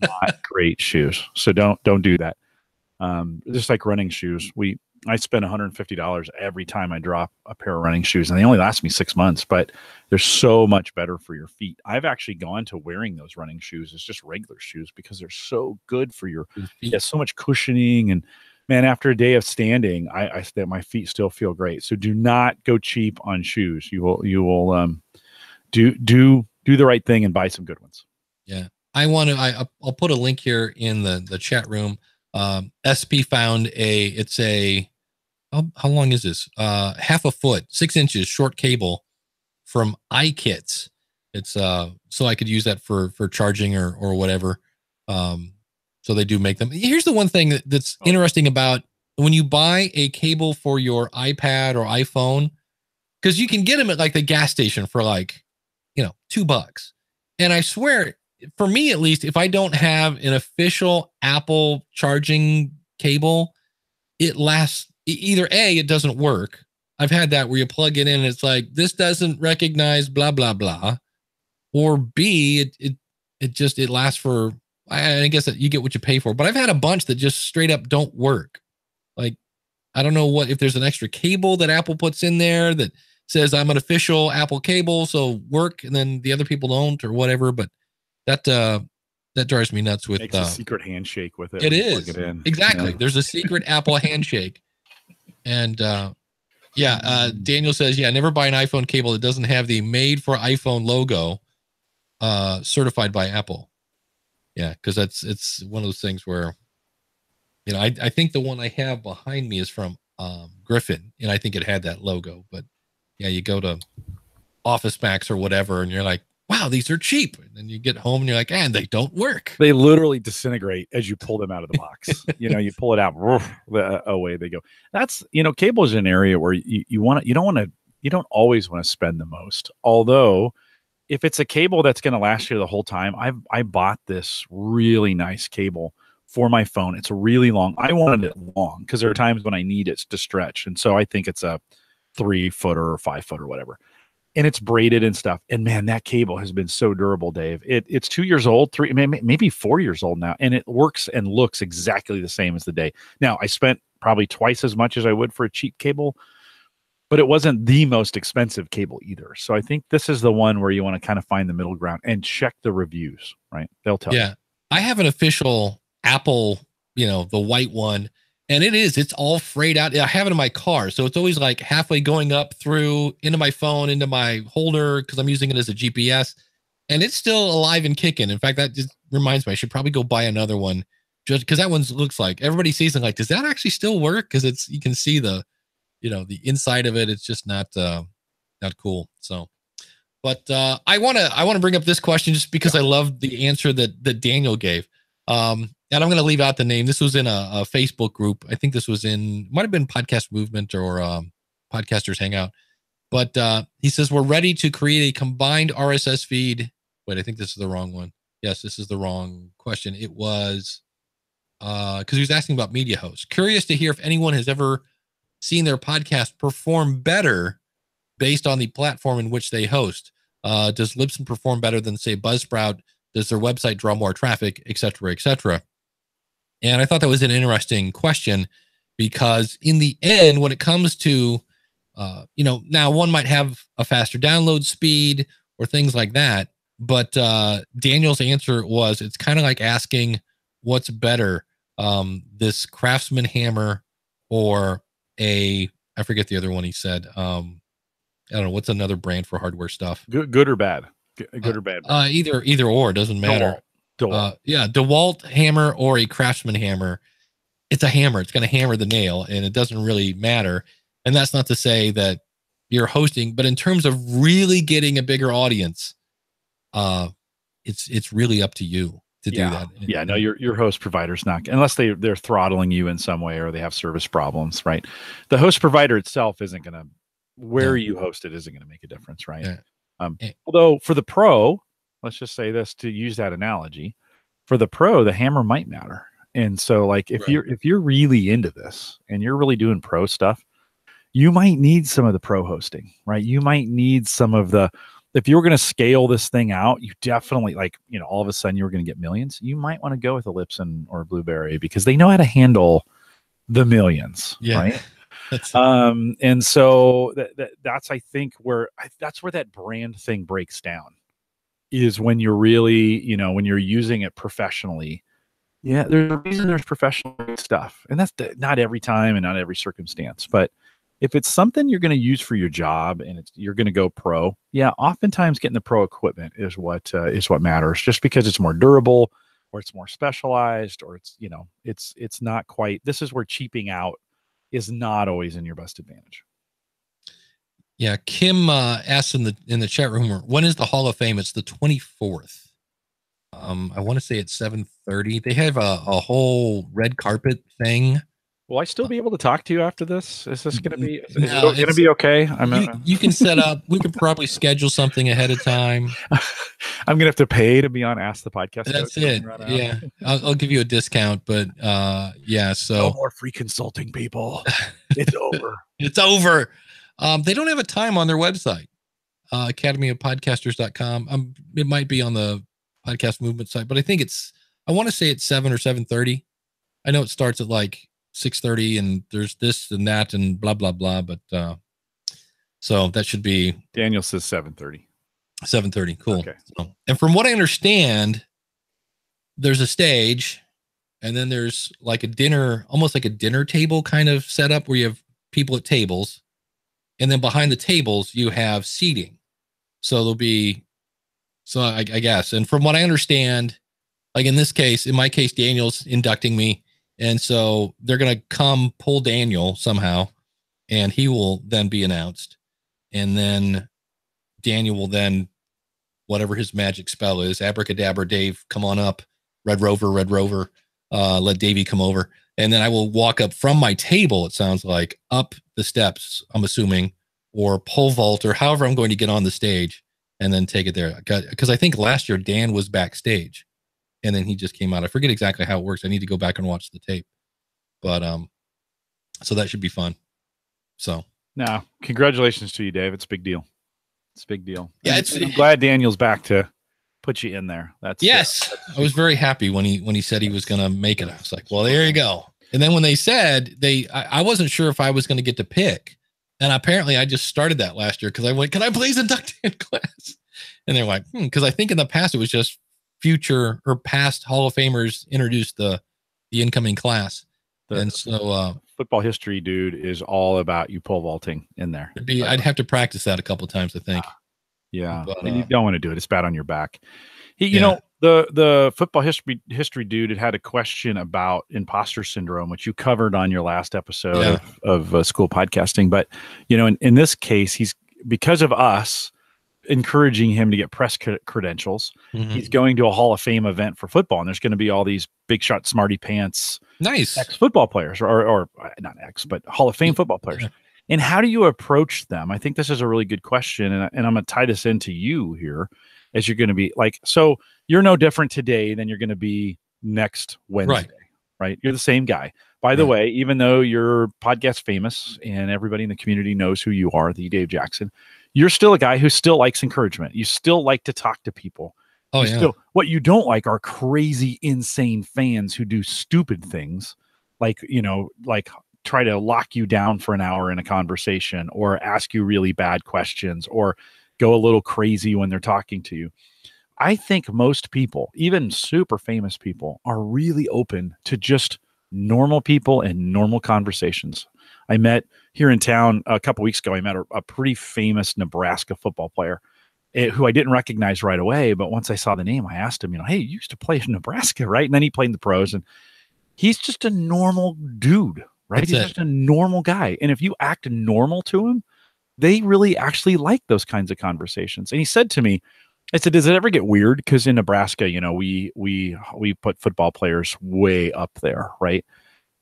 not great shoes. So don't do that. Just like running shoes, I spend $150 every time I drop a pair of running shoes, and they only last me 6 months, but they're so much better for your feet. I've actually gone to wearing those running shoes as just regular shoes because they're so good for your feet. Yeah, so much cushioning, and man, after a day of standing, my feet still feel great. So do not go cheap on shoes. You will do the right thing and buy some good ones. Yeah. I'll put a link here in the chat room. SP found how long is this? Half a foot, 6 inches short cable from iKits. It's so I could use that for charging or whatever. So they do make them. Here's the one thing that's interesting about when you buy a cable for your iPad or iPhone, because you can get them at like the gas station for like, $2. And I swear, for me at least, if I don't have an official Apple charging cable, it lasts. Either A, it doesn't work. I've had that where you plug it in and it's like, this doesn't recognize blah, blah, blah. Or B, it lasts for, I guess that you get what you pay for. But I've had a bunch that just straight up don't work. Like, I don't know if there's an extra cable that Apple puts in there that says I'm an official Apple cable, so work, and then the other people don't or whatever. But that drives me nuts with a secret handshake with it. It is. Exactly. Yeah. There's a secret Apple handshake. And Yeah. Daniel says, yeah, never buy an iPhone cable that doesn't have the made for iPhone logo, certified by Apple. Yeah. Cause it's one of those things where, I think the one I have behind me is from, Griffin, and I think it had that logo, but yeah, you go to Office Max or whatever, and you're like, wow, these are cheap. And then you get home and you're like, and they don't work. They literally disintegrate as you pull them out of the box. You pull it out, away they go. That's, cable is an area where you don't always want to spend the most. Although, if it's a cable that's going to last you the whole time, I bought this really nice cable for my phone. It's really long. I wanted it long because there are times when I need it to stretch, and so I think it's a 3-footer or 5-foot or whatever. And it's braided and stuff. And man, that cable has been so durable, Dave. It's 2 years old, maybe 4 years old now, and it works and looks exactly the same as the day. Now, I spent probably twice as much as I would for a cheap cable, but it wasn't the most expensive cable either. So I think this is the one where you want to kind of find the middle ground and check the reviews, right? They'll tell you. Yeah. I have an official Apple, the white one. And it's all frayed out. I have it in my car. So it's always like halfway going up through into my phone, into my holder, because I'm using it as a GPS. And it's still alive and kicking. In fact, that just reminds me, I should probably go buy another one, just because that one looks like everybody sees it like, does that actually still work? Because you can see the inside of it. It's just not cool. So, but I want to bring up this question just because I love the answer that Daniel gave. And I'm going to leave out the name. This was in a Facebook group. I think this was might have been Podcast Movement or Podcasters Hangout. But he says, we're ready to create a combined RSS feed. Wait, I think this is the wrong one. Yes, this is the wrong question. It was because he was asking about media hosts. Curious to hear if anyone has ever seen their podcast perform better based on the platform in which they host. Does Libsyn perform better than, say, Buzzsprout? Does their website draw more traffic, et cetera, et cetera? And I thought that was an interesting question because in the end, when it comes to, now one might have a faster download speed or things like that. But Daniel's answer was, it's kind of like asking what's better, this Craftsman hammer or I forget the other one he said. I don't know. What's another brand for hardware stuff? Good or bad? Good or bad? Either or, doesn't matter. DeWalt. DeWalt hammer or a Craftsman hammer. It's a hammer. It's going to hammer the nail, and it doesn't really matter. And that's not to say that you're hosting, but in terms of really getting a bigger audience, it's really up to you to do that. Yeah, no, your host provider's not, unless they're throttling you in some way or they have service problems, right? The host provider itself isn't going to, where you host it isn't going to make a difference, right? Yeah. Although for the pro, let's just say this to use that analogy, for the pro, the hammer might matter. And so like if you're really into this and you're really doing pro stuff, you might need some of the pro hosting, right? You might need some of if you're going to scale this thing out, you definitely all of a sudden you're going to get millions. You might want to go with a Libsyn or Blueberry because they know how to handle the millions, right? And so that's, I think, that's where that brand thing breaks down, is when you're really, when you're using it professionally. Yeah, there's a reason there's professional stuff, and that's not every time and not every circumstance. But if it's something you're going to use for your job and you're going to go pro, oftentimes getting the pro equipment is what matters, just because it's more durable or it's more specialized or it's not quite. This is where cheaping out is not always in your best advantage. Yeah, Kim asked in the chat room, when is the Hall of Fame? It's the 24th. I want to say it's 7:30. They have a whole red carpet thing. Will I still be able to talk to you after this? Is this going to be? Is it going to be okay? You can set up. We could probably schedule something ahead of time. I'm going to have to pay to be on Ask the Podcast. That's it. Yeah, I'll give you a discount, but So no more free consulting, people. It's over. It's over. They don't have a time on their website, academyofpodcasters.com. It might be on the Podcast Movement site, but I think I want to say it's 7 or 7:30. I know it starts at like 6:30 and there's this and that and blah, blah, blah. But so that should be. Daniel says 7:30. 7:30. Cool. Okay. So, and from what I understand, there's a stage and then there's like a dinner, almost like a dinner table kind of setup where you have people at tables. and then behind the tables you have seating. So there'll be, so I guess, and from what I understand, like in my case, Daniel's inducting me, and so they're gonna come pull Daniel somehow, and he will then be announced, and then Daniel will then, whatever his magic spell is, abracadabra, Dave, come on up, Red Rover, let Davey come over. And then I will walk up from my table, it sounds like, up the steps, I'm assuming, or pole vault, or however I'm going to get on the stage, and then take it there. Because I think last year Dan was backstage, and then he just came out. I forget exactly how it works. I need to go back and watch the tape. But so that should be fun. So no, congratulations to you, Dave. It's a big deal. It's a big deal. Yeah, I'm glad Daniel's back to put you in there. That's I was very happy when he said he was going to make it. I was like, well, there you go. And then when they said I wasn't sure if I was going to get to pick, and apparently I just started that last year because I went, can I please induct in class? And they're like, because I think in the past it was just future or past Hall of Famers introduced the incoming class, and so football history dude is all about you pole vaulting in there. I'd have to practice that a couple of times, I think. Yeah, but, and you don't want to do it. It's bad on your back. You know, the football history dude had a question about imposter syndrome, which you covered on your last episode of school podcasting. But you know, in this case, he's, because of us encouraging him to get press credentials, he's going to a Hall of Fame event for football, and there's going to be all these big shot smarty pants, nice ex-football players, or not ex, but Hall of Fame football players. And how do you approach them? I think this is a really good question, and I'm going to tie this into you here, as you're going to be like, so you're no different today than you're going to be next Wednesday, right? You're the same guy. By the way, even though you're podcast famous and everybody in the community knows who you are, the Dave Jackson, you're still a guy who still likes encouragement. You still like to talk to people. What you don't like are crazy, insane fans who do stupid things, like, you know, like try to lock you down for an hour in a conversation, or ask you really bad questions, or go a little crazy when they're talking to you. I think most people, even super famous people, are really open to just normal people and normal conversations. I met here in town a couple weeks ago, I met a pretty famous Nebraska football player who I didn't recognize right away. But once I saw the name, I asked him, you know, hey, you used to play in Nebraska, right? And then he played in the pros, and he's just a normal dude, right? He's just a normal guy. And if you act normal to him, they really actually like those kinds of conversations. And he said to me, I said, does it ever get weird? Because in Nebraska, you know, we put football players way up there, right?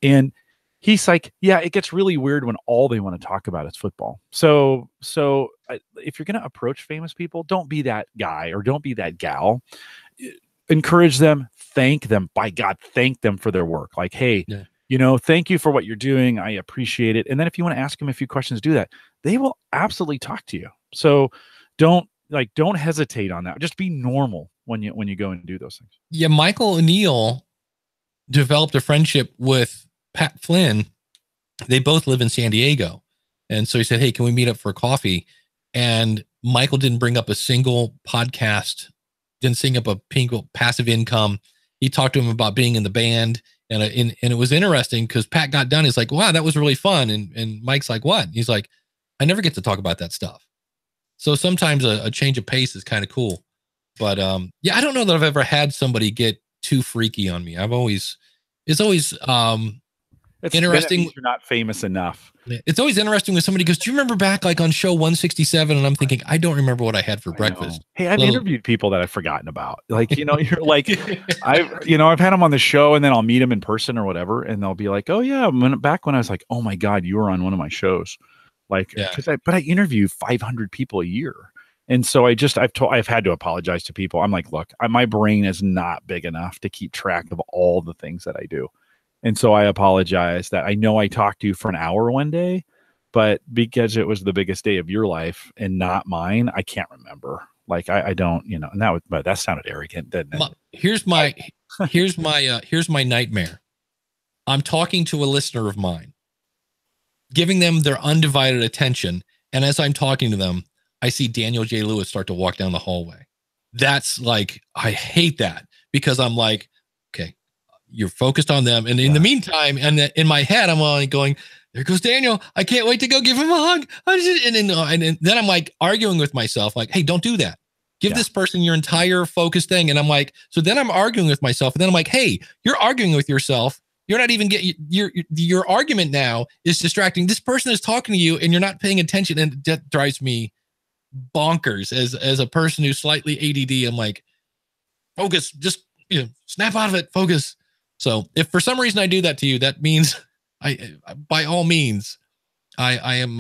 And he's like, yeah, it gets really weird when all they want to talk about is football. So if you're going to approach famous people, don't be that guy or don't be that gal. Encourage them, thank them. By God, thank them for their work. Like, hey, you know, thank you for what you're doing. I appreciate it. And then if you want to ask them a few questions, do that. They will absolutely talk to you. So don't hesitate on that. Just be normal when you go and do those things. Yeah, Michael O'Neill developed a friendship with Pat Flynn. They both live in San Diego. And so he said, hey, can we meet up for coffee? And Michael didn't bring up a single podcast, didn't sing up a passive income. He talked to him about being in the band. And it was interesting because Pat got done. He's like, wow, that was really fun. And Mike's like, what? He's like, I never get to talk about that stuff. So sometimes a change of pace is kind of cool. But yeah, I don't know that I've ever had somebody get too freaky on me. It's always interesting. You're not famous enough. It's always interesting when somebody goes, do you remember back like on show 167? And I'm thinking, I don't remember what I had for breakfast. Hey, I've interviewed people that I've forgotten about. Like, you know, you're like, I've had them on the show, and then I'll meet them in person or whatever. And they'll be like, oh yeah. Back when I was like, oh my God, you were on one of my shows. Like, but I interview 500 people a year. And so I've had to apologize to people. I'm like, look, my brain is not big enough to keep track of all the things that I do. And so I apologize that I know I talked to you for an hour one day, but because it was the biggest day of your life and not mine, I can't remember. Like I don't, you know, and but that sounded arrogant, didn't it? Here's my nightmare. I'm talking to a listener of mine, giving them their undivided attention. And as I'm talking to them, I see Daniel J. Lewis start to walk down the hallway. That's like, I hate that, because I'm like, okay, you're focused on them. And in the meantime, and in my head, I'm only going, there goes Daniel. I can't wait to go give him a hug. And then I'm like arguing with myself, like, hey, don't do that. Give this person your entire focus thing. And I'm like, so then I'm arguing with myself. And then I'm like, hey, you're arguing with yourself. You're not even getting your argument now is distracting. This person is talking to you and you're not paying attention. And that drives me bonkers as a person who's slightly ADD. I'm like, focus, just snap out of it, focus. So if for some reason I do that to you, that means by all means, I am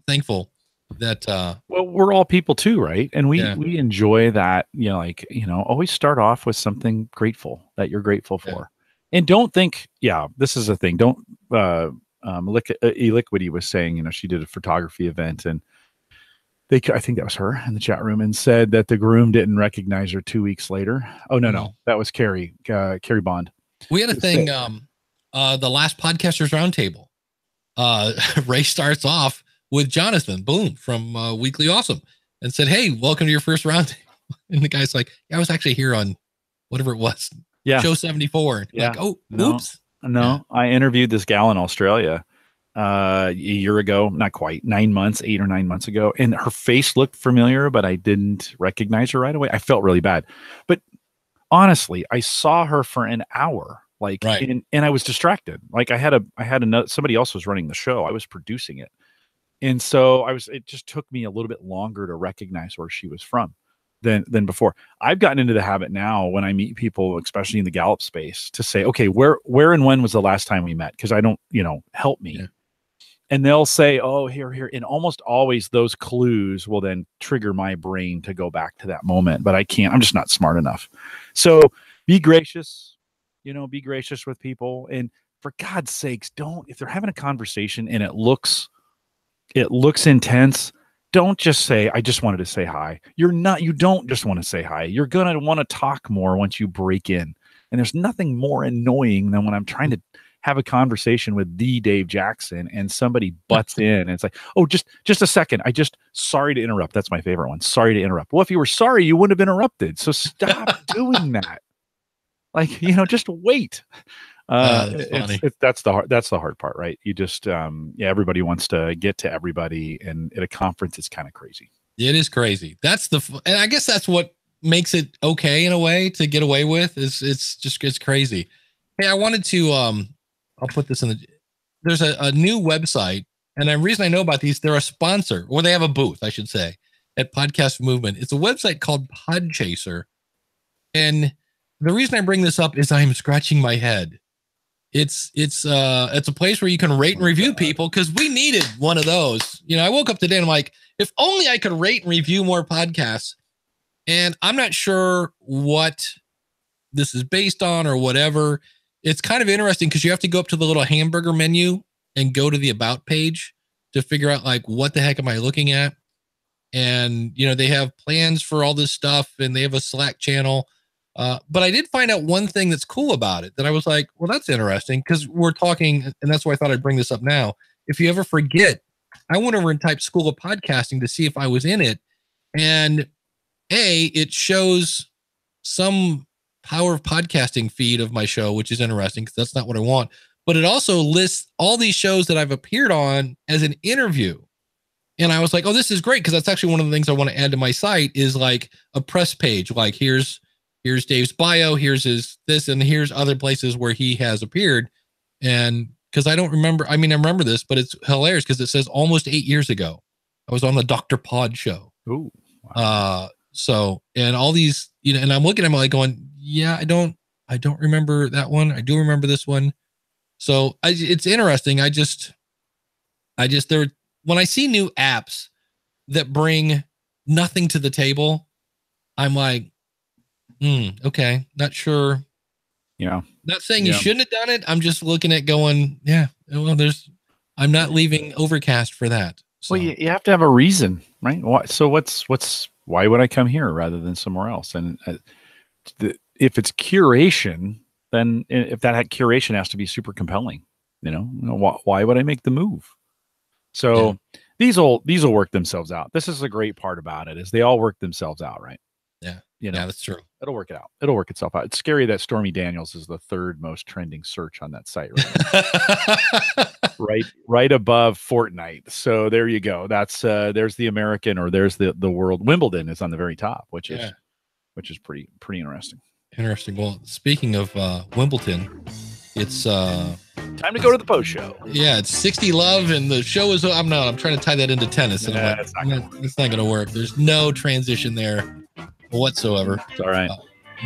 thankful that well, we're all people too, right? And we enjoy that, always start off with something grateful that you're grateful for. And don't think, this is a thing. Don't Eliquity was saying, she did a photography event and I think that was her in the chat room, and said that the groom didn't recognize her 2 weeks later. Oh, no, that was Carrie Bond. We had a thing, the last Podcasters Roundtable. Ray starts off with Jonathan, boom, from Weekly Awesome, and said, hey, welcome to your first round. And the guy's like, I was actually here on whatever it was. Show 74. Like, oh, oops. No, I interviewed this gal in Australia a year ago, not quite, 8 or 9 months ago. And her face looked familiar, but I didn't recognize her right away. I felt really bad. But honestly, I saw her for an hour, and I was distracted. Like I had another, somebody else was running the show. I was producing it. And so it just took me a little bit longer to recognize where she was from than before. I've gotten into the habit now when I meet people, especially in the Gallup space, to say, okay, where and when was the last time we met? Because I don't, help me. Yeah. And they'll say, oh, here. And almost always those clues will then trigger my brain to go back to that moment. But I can't, I'm just not smart enough. So be gracious, be gracious with people. And for God's sakes, if they're having a conversation and it looks intense, don't just say, I just wanted to say hi. You don't just want to say hi. You're going to want to talk more once you break in. And there's nothing more annoying than when I'm trying to have a conversation with the Dave Jackson and somebody butts in and it's like, oh, just a second. Sorry to interrupt. That's my favorite one. Sorry to interrupt. Well, if you were sorry, you wouldn't have interrupted. So stop doing that. Just wait. That's the hard part, right? You just everybody wants to get to everybody, and at a conference it's kind of crazy. It is crazy. And I guess that's what makes it okay in a way to get away with it's crazy. Hey, I wanted to I'll put this there's a new website, and the reason I know about these, they're a sponsor, or they have a booth, I should say, at Podcast Movement. It's a website called Podchaser, and the reason I bring this up is I'm scratching my head. It's a place where you can rate and review people, because we needed one of those. I woke up today and I'm like, if only I could rate and review more podcasts. And I'm not sure what this is based on or whatever. It's kind of interesting because you have to go up to the little hamburger menu and go to the about page to figure out what the heck am I looking at? And, they have plans for all this stuff, and they have a Slack channel. But I did find out one thing that's cool about it that I was like, well, that's interesting, because we're talking, and that's why I thought I'd bring this up now. If you ever forget, I went over and typed School of Podcasting to see if I was in it. And it shows some Power of Podcasting feed of my show, which is interesting because that's not what I want. But it also lists all these shows that I've appeared on as an interview. And I was like, oh, this is great, because that's actually one of the things I want to add to my site is like a press page. Like here's Dave's bio, here's this, and here's other places where he has appeared. And because I don't remember, I remember this, but it's hilarious because it says almost 8 years ago, I was on the Dr. Pod show. Ooh, wow. So, and all these, and I'm looking at them like going, yeah, I don't remember that one. I do remember this one. So it's interesting. I just when I see new apps that bring nothing to the table, I'm like, okay, not sure. Yeah. Not saying you shouldn't have done it. I'm just looking at going, well, I'm not leaving Overcast for that. So. Well, you have to have a reason, right? Why would I come here rather than somewhere else? And if it's curation, then if that curation has to be super compelling, why would I make the move? So these will work themselves out. This is the great part about it, is they all work themselves out, right? Yeah. You know, Yeah, that's true. it'll work it out. It'll work itself out. It's scary that Stormy Daniels is the third most trending search on that site right now. right above Fortnite. So there you go. That's there's the American, or there's the world. Wimbledon is on the very top, which is pretty interesting. Interesting. Well, speaking of Wimbledon, it's time to go to the post show. Yeah, it's 60 love, and the show is. I'm trying to tie that into tennis, and it's not going to work. There's no transition whatsoever. It's all right.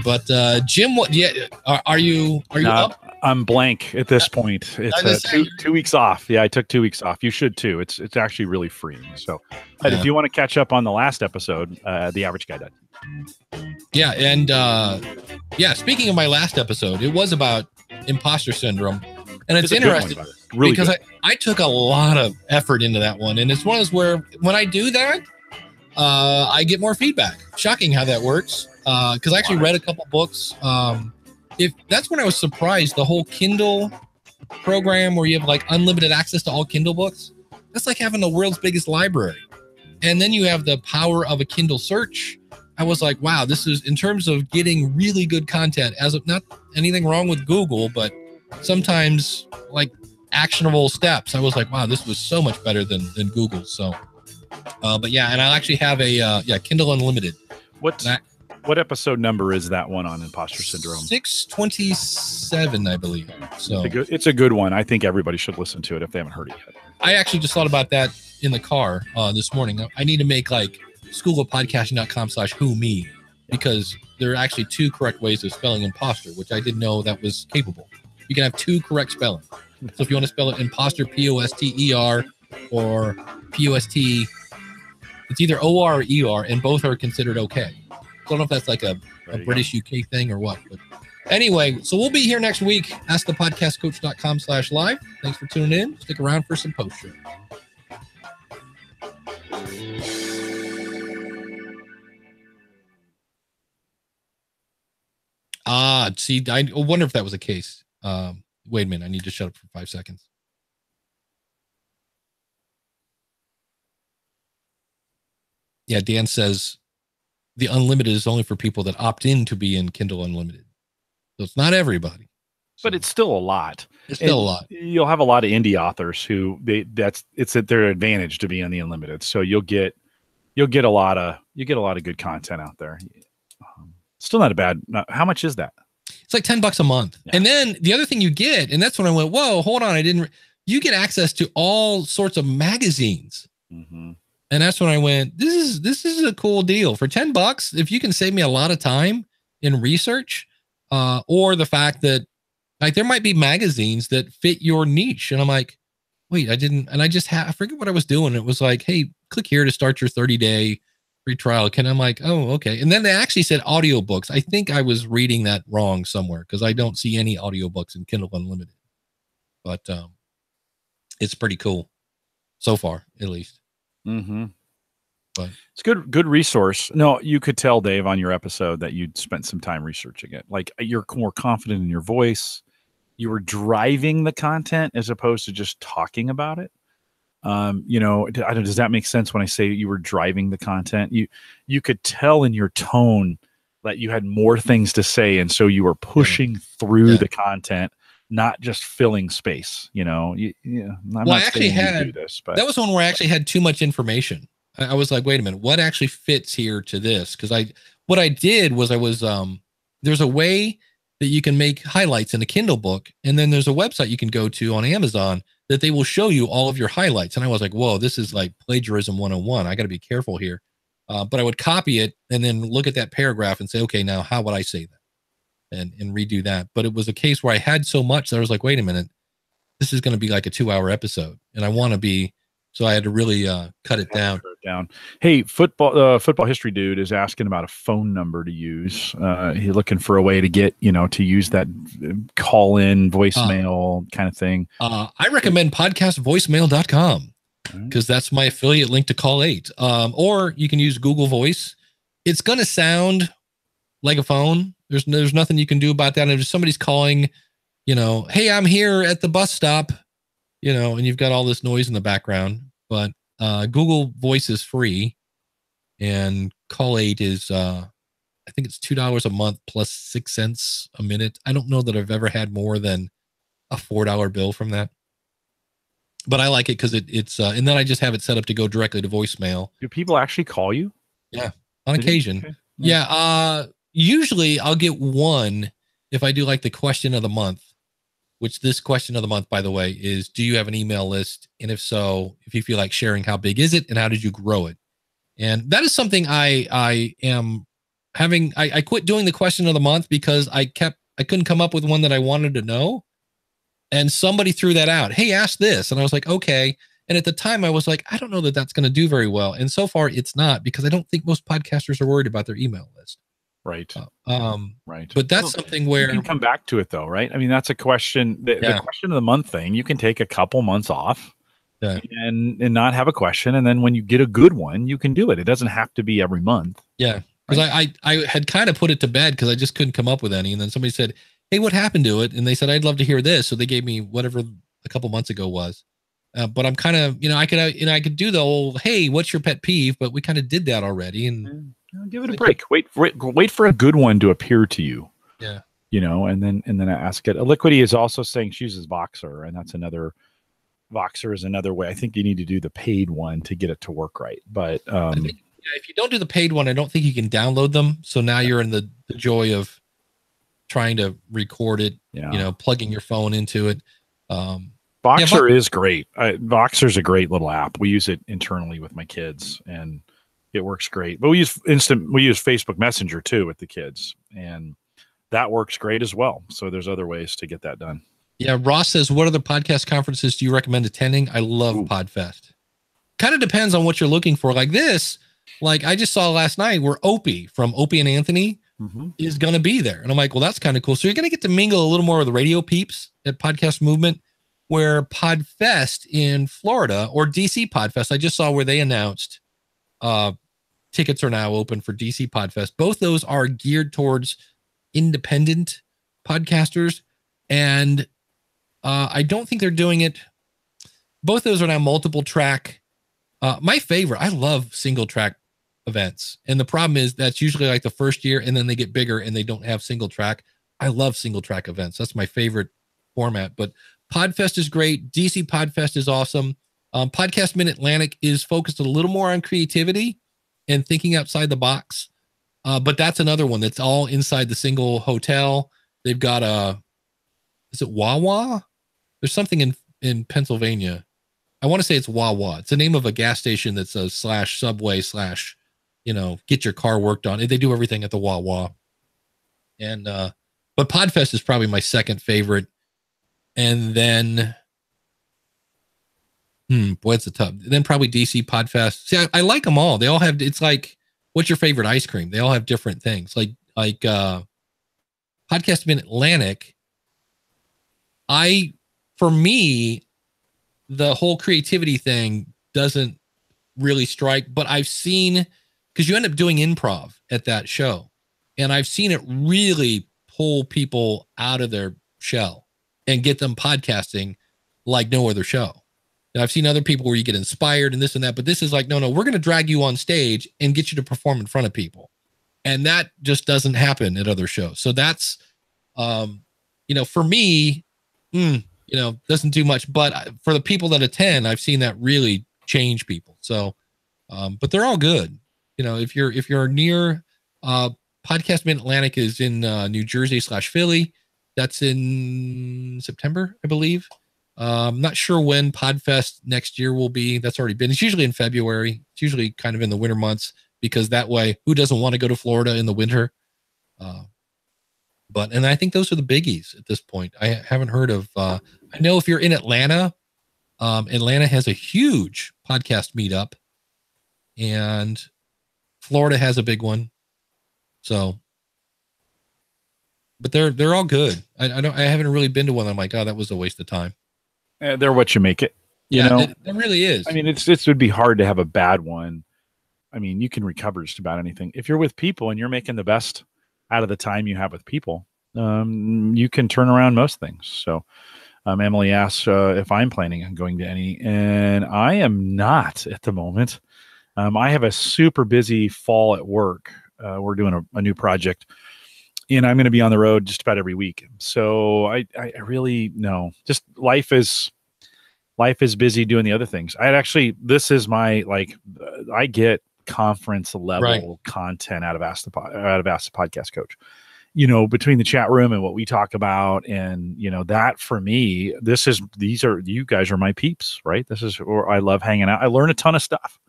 But Jim, what? Yeah, are you up? I'm blank at this point. It's 2 weeks off. Yeah, I took 2 weeks off. You should too. It's actually really freeing. So, if you want to catch up on the last episode, the average guy did. Yeah, and speaking of my last episode, it was about imposter syndrome, and it's interesting really because I took a lot of effort into that one, and it's one of those where when I do that, I get more feedback. Shocking how that works. Because I actually read a couple books. If that's when I was surprised, the whole Kindle program where you have like unlimited access to all Kindle books, that's like having the world's biggest library. And then you have the power of a Kindle search. I was like, wow, this is in terms of getting really good content, as of not anything wrong with Google, but sometimes like actionable steps. I was like, wow, this was so much better than Google. So, but yeah, and I actually have a Kindle Unlimited. What episode number is that one on imposter syndrome? 627, I believe. So it's a good one. I think everybody should listen to it if they haven't heard it yet. I actually just thought about that in the car this morning. I need to make like schoolofpodcasting.com/who me, because there are actually 2 correct ways of spelling imposter, which I didn't know that was capable. You can have 2 correct spelling. So if you want to spell it imposter, Poster, or Post, it's either OR or ER, and both are considered okay. I don't know if that's like a British UK thing or what. But anyway, so we'll be here next week. AskThePodcastCoach.com/live. Thanks for tuning in. Stick around for some post show. See, I wonder if that was the case. Wait a minute. I need to shut up for 5 seconds. Yeah, Dan says the unlimited is only for people that opt in to be in Kindle Unlimited. So it's not everybody. But it's still a lot. It's still a lot. You'll have a lot of indie authors who it's at their advantage to be on the Unlimited. So you'll get a lot of good content out there. Still not a bad. How much is that? It's like $10 a month. Yeah. And then the other thing you get, and that's when I went, whoa, hold on, you get access to all sorts of magazines. Mm-hmm. And that's when I went, this is a cool deal for $10. If you can save me a lot of time in research, or the fact that like there might be magazines that fit your niche. And I'm like, wait, I forget what I was doing. It was like, hey, click here to start your 30-day free trial. I'm like, oh, okay. And then they actually said audiobooks. I think I was reading that wrong somewhere because I don't see any audiobooks in Kindle Unlimited. But it's pretty cool so far, at least. Mm-hmm. But it's good resource. No, you could tell, Dave, on your episode that you'd spent some time researching it. Like you're more confident in your voice. You were driving the content as opposed to just talking about it. Does that make sense when I say you were driving the content? You could tell in your tone that you had more things to say, and so you were pushing through the content, not just filling space. I'm not saying you do this, but that was one where I actually had too much information. I was like, wait a minute, what actually fits here to this? Because what I did was there's a way that you can make highlights in a Kindle book, and then there's a website you can go to on Amazon that they will show you all of your highlights. And I was like, whoa, this is like plagiarism 101. I got to be careful here. But I would copy it and then look at that paragraph and say, okay, now how would I say that? And redo that. But it was a case where I had so much that I was like, wait a minute, this is going to be like a 2-hour episode, and I want to be. So I had to really cut it down. Hey, football history dude is asking about a phone number to use. He's looking for a way to get, to use that call in voicemail kind of thing. I recommend podcastvoicemail.com because that's my affiliate link to Call 8. Or you can use Google Voice. It's going to sound like a phone. There's nothing you can do about that. And if somebody's calling, hey, I'm here at the bus stop, and you've got all this noise in the background, but Google Voice is free, and Call 8 is I think it's $2 a month plus 6 cents a minute. I don't know that I've ever had more than a $4 bill from that, but I like it because it's and then I just have it set up to go directly to voicemail. Do people actually call you? Yeah, on Did you? occasion. Okay. Yeah. Usually I'll get one if I do like the question of the month, which this question of the month, by the way, is, do you have an email list? And if so, if you feel like sharing, how big is it and how did you grow it? And that is something I am having. I quit doing the question of the month because I couldn't come up with one that I wanted to know. And somebody threw that out. Hey, ask this. And I was like, okay. And at the time I was like, I don't know that that's going to do very well. And so far it's not, because I don't think most podcasters are worried about their email list. Right. Right. But that's something where you can come back to it though, right? I mean, that's a question. The question of the month thing, you can take a couple months off and not have a question. And then when you get a good one, you can do it. It doesn't have to be every month. Yeah. Because I had kind of put it to bed because I just couldn't come up with any. And then somebody said, hey, what happened to it? And they said, I'd love to hear this. So they gave me whatever a couple months ago was. But I'm kind of, I could do the old, hey, what's your pet peeve? But we kind of did that already. And give it a break. Wait for a good one to appear to you. Yeah. And then ask it. Liquidy is also saying she uses Voxer, and that's another. Voxer is another way. I think you need to do the paid one to get it to work right. But I think, if you don't do the paid one, I don't think you can download them. So now you're in the joy of trying to record it. Plugging your phone into it. Voxer is great. Voxer's a great little app. We use it internally with my kids, and it works great. But we use Facebook Messenger too with the kids, and that works great as well. So there's other ways to get that done. Yeah. Ross says, what other podcast conferences do you recommend attending? I love Podfest. Kind of depends on what you're looking for. Like this, like I just saw last night where Opie from Opie and Anthony is going to be there. And I'm like, well, that's kind of cool. So you're going to get to mingle a little more with the radio peeps at Podcast Movement, where Podfest in Florida, or DC Podfest, I just saw where they announced tickets are now open for DC Podfest. Both those are geared towards independent podcasters. And I don't think they're doing it. Both those are now multiple track. My favorite, I love single track events. And the problem is that's usually like the first year, and then they get bigger and they don't have single track. I love single track events. That's my favorite format. But Podfest is great. DC Podfest is awesome. Podcast Mid Atlantic is focused a little more on creativity and thinking outside the box. But that's another one that's all inside the single hotel. They've got is it Wawa? There's something in Pennsylvania. I want to say it's Wawa. It's the name of a gas station that's a /Subway/ get your car worked on. They do everything at the Wawa. And but Podfest is probably my second favorite. And then boy, it's a tough. Then probably DC Podfest. See, I like them all. They all have, it's like, what's your favorite ice cream? They all have different things. Like Podcast Mid Atlantic. For me, the whole creativity thing doesn't really strike, but I've seen, because you end up doing improv at that show, and I've seen it really pull people out of their shell and get them podcasting like no other show. And I've seen other people where you get inspired and this and that, but this is like, no, we're going to drag you on stage and get you to perform in front of people. And that just doesn't happen at other shows. So that's, for me, doesn't do much, but for the people that attend, I've seen that really change people. So, but they're all good. If you're near, Podcast Mid Atlantic is in New Jersey /Philly. That's in September, I believe. I'm not sure when Podfest next year will be. That's already been. It's usually in February. It's usually kind of in the winter months, because that way, who doesn't want to go to Florida in the winter? And I think those are the biggies at this point. I haven't heard of. I know if you're in Atlanta, Atlanta has a huge podcast meetup, and Florida has a big one. So, but they're all good. I haven't really been to one. I'm like, oh, that was a waste of time. They're what you make it. It really is. I mean, it would be hard to have a bad one. I mean, you can recover just about anything. If you're with people and you're making the best out of the time you have with people, you can turn around most things. So Emily asks if I'm planning on going to any, and I am not at the moment. I have a super busy fall at work. we're doing a new project, and I'm going to be on the road just about every week. So I really know, just life is busy doing the other things. This is my, like, I get conference level content out of Ask the Podcast Coach, between the chat room and what we talk about. And, that for me, you guys are my peeps, right? This is where I love hanging out. I learn a ton of stuff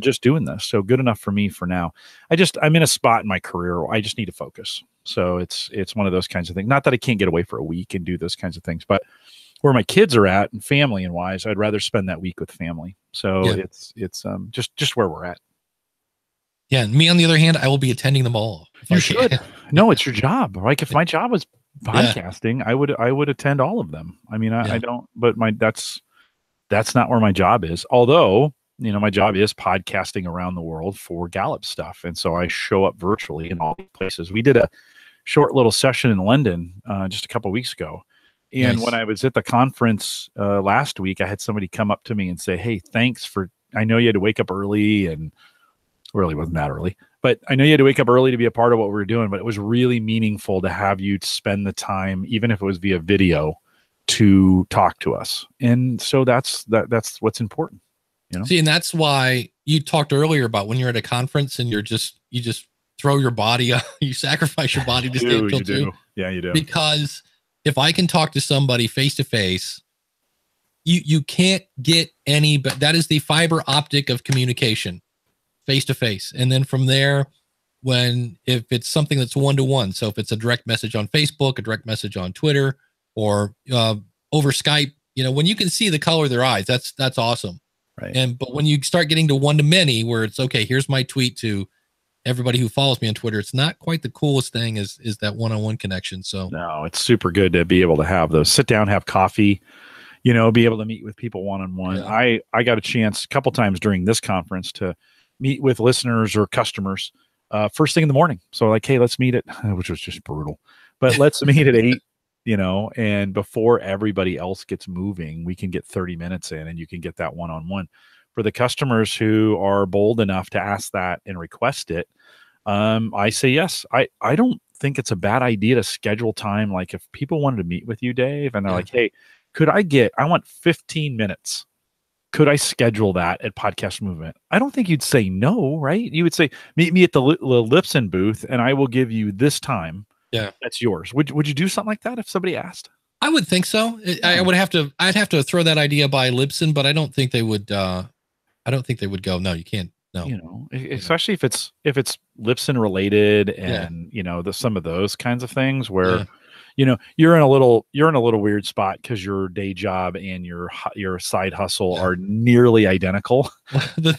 just doing this. So good enough for me for now. I'm in a spot in my career where I just need to focus. So it's one of those kinds of things. Not that I can't get away for a week and do those kinds of things, but where my kids are at and family and wise, I'd rather spend that week with family. So it's just where we're at. Yeah. And me, on the other hand, I will be attending them all. You should. No, it's your job. Like, if my job was podcasting, I would attend all of them. I mean, I don't, but that's not where my job is. Although, my job is podcasting around the world for Gallup stuff. And so I show up virtually in all places. We did a short little session in London just a couple of weeks ago. And when I was at the conference last week, I had somebody come up to me and say, "Hey, thanks I know you had to wake up early, and really wasn't that early, but I know you had to wake up early to be a part of what we were doing, but it was really meaningful to have you spend the time, even if it was via video, to talk to us." And so that's what's important. See, and that's why you talked earlier about when you're at a conference and you just throw your body, you sacrifice your body to stay until 2. Yeah, you do. Because if I can talk to somebody face to face, you can't get any, but that is the fiber optic of communication, face to face. And then from there, if it's something that's one-to-one, so if it's a direct message on Facebook, a direct message on Twitter, or over Skype, when you can see the color of their eyes, that's awesome. Right. But when you start getting to one-to-many, where it's, okay, here's my tweet to everybody who follows me on Twitter, it's not quite the coolest thing is that one-on-one connection. So no, it's super good to be able to have those, sit down, have coffee, be able to meet with people one-on-one. Yeah. I got a chance a couple times during this conference to meet with listeners or customers first thing in the morning. So like, hey, let's meet which was just brutal, but let's meet at 8, and before everybody else gets moving, we can get 30 minutes in and you can get that one-on-one. For the customers who are bold enough to ask that and request it, I say yes. I don't think it's a bad idea to schedule time. Like, if people wanted to meet with you, Dave, and they're like, hey, I want 15 minutes. Could I schedule that at Podcast Movement? I don't think you'd say no, right? You would say, meet me at the Libsyn booth and I will give you this time. Yeah. That's yours. Would you do something like that if somebody asked? I would think so. I'd have to throw that idea by Libsyn, but I don't think they would, go, no, you can't. No, especially if it's Libsyn related and, some of those kinds of things where, you're in a little weird spot because your day job and your side hustle are nearly identical. The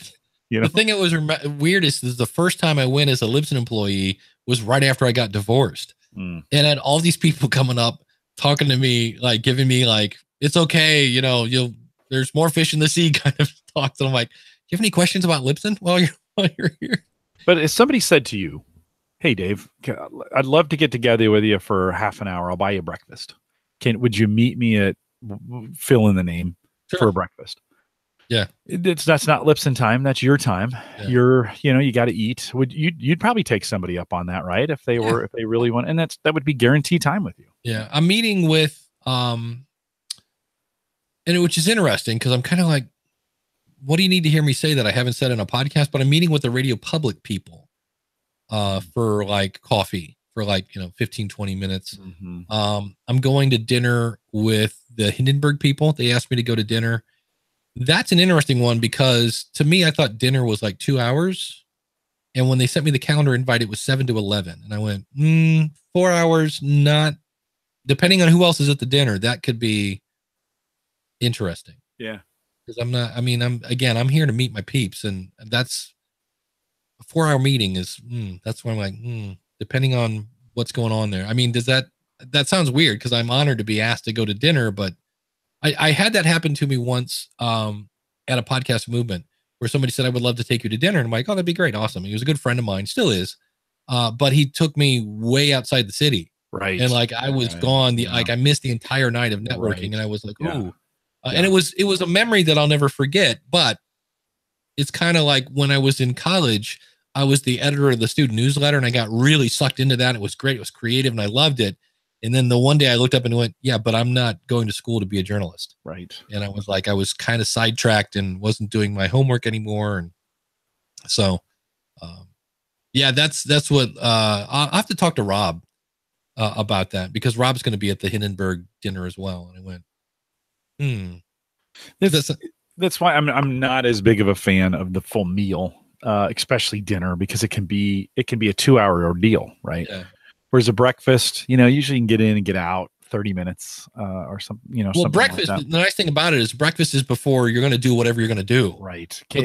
thing that was weirdest is the first time I went as a Libsyn employee was right after I got divorced. And I had all these people coming up, talking to me, like giving me like, it's okay. There's more fish in the sea kind of talks. And I'm like, do you have any questions about Libsyn while you're here? But if somebody said to you, hey, Dave, I'd love to get together with you for half an hour. I'll buy you breakfast. Would you meet me at fill in the name for a breakfast? Yeah. That's not Libsyn time. That's your time. Yeah. You got to eat. You'd probably take somebody up on that, right? If they really want, and that would be guaranteed time with you. Yeah. I'm meeting with, which is interesting because I'm kind of like, what do you need to hear me say that I haven't said in a podcast? But I'm meeting with the Radio Public people for like coffee for 15, 20 minutes. Mm-hmm. I'm going to dinner with the Hindenburg people. They asked me to go to dinner. That's an interesting one because to me, I thought dinner was like 2 hours. And when they sent me the calendar invite, it was 7 to 11. And I went, 4 hours, not depending on who else is at the dinner. That could be interesting. Yeah. Because I'm here to meet my peeps. And that's a 4-hour meeting that's why I'm like, depending on what's going on there. I mean, that sounds weird because I'm honored to be asked to go to dinner, but I had that happen to me once at a Podcast Movement where somebody said, I would love to take you to dinner. And I'm like, oh, that'd be great. Awesome. He was a good friend of mine, still is. But he took me way outside the city. Right. And I was gone. I missed the entire night of networking. Right. And I was like, ooh. And it was a memory that I'll never forget. But it's kind of like when I was in college, I was the editor of the student newsletter, and I got really sucked into that. It was great. It was creative, and I loved it. And then the one day I looked up and went, yeah, but I'm not going to school to be a journalist. Right. And I was like, I was kind of sidetracked and wasn't doing my homework anymore. And so, yeah, that's what I'll have to talk to Rob about that, because Rob's going to be at the Hindenburg dinner as well. And I went, That's why I'm not as big of a fan of the full meal, especially dinner, because it can be a 2-hour ordeal, right? Yeah. Whereas a breakfast, usually you can get in and get out 30 minutes or something, well, something breakfast, like that. the nice thing about it is breakfast is before you're going to do whatever you're going to do. Right. So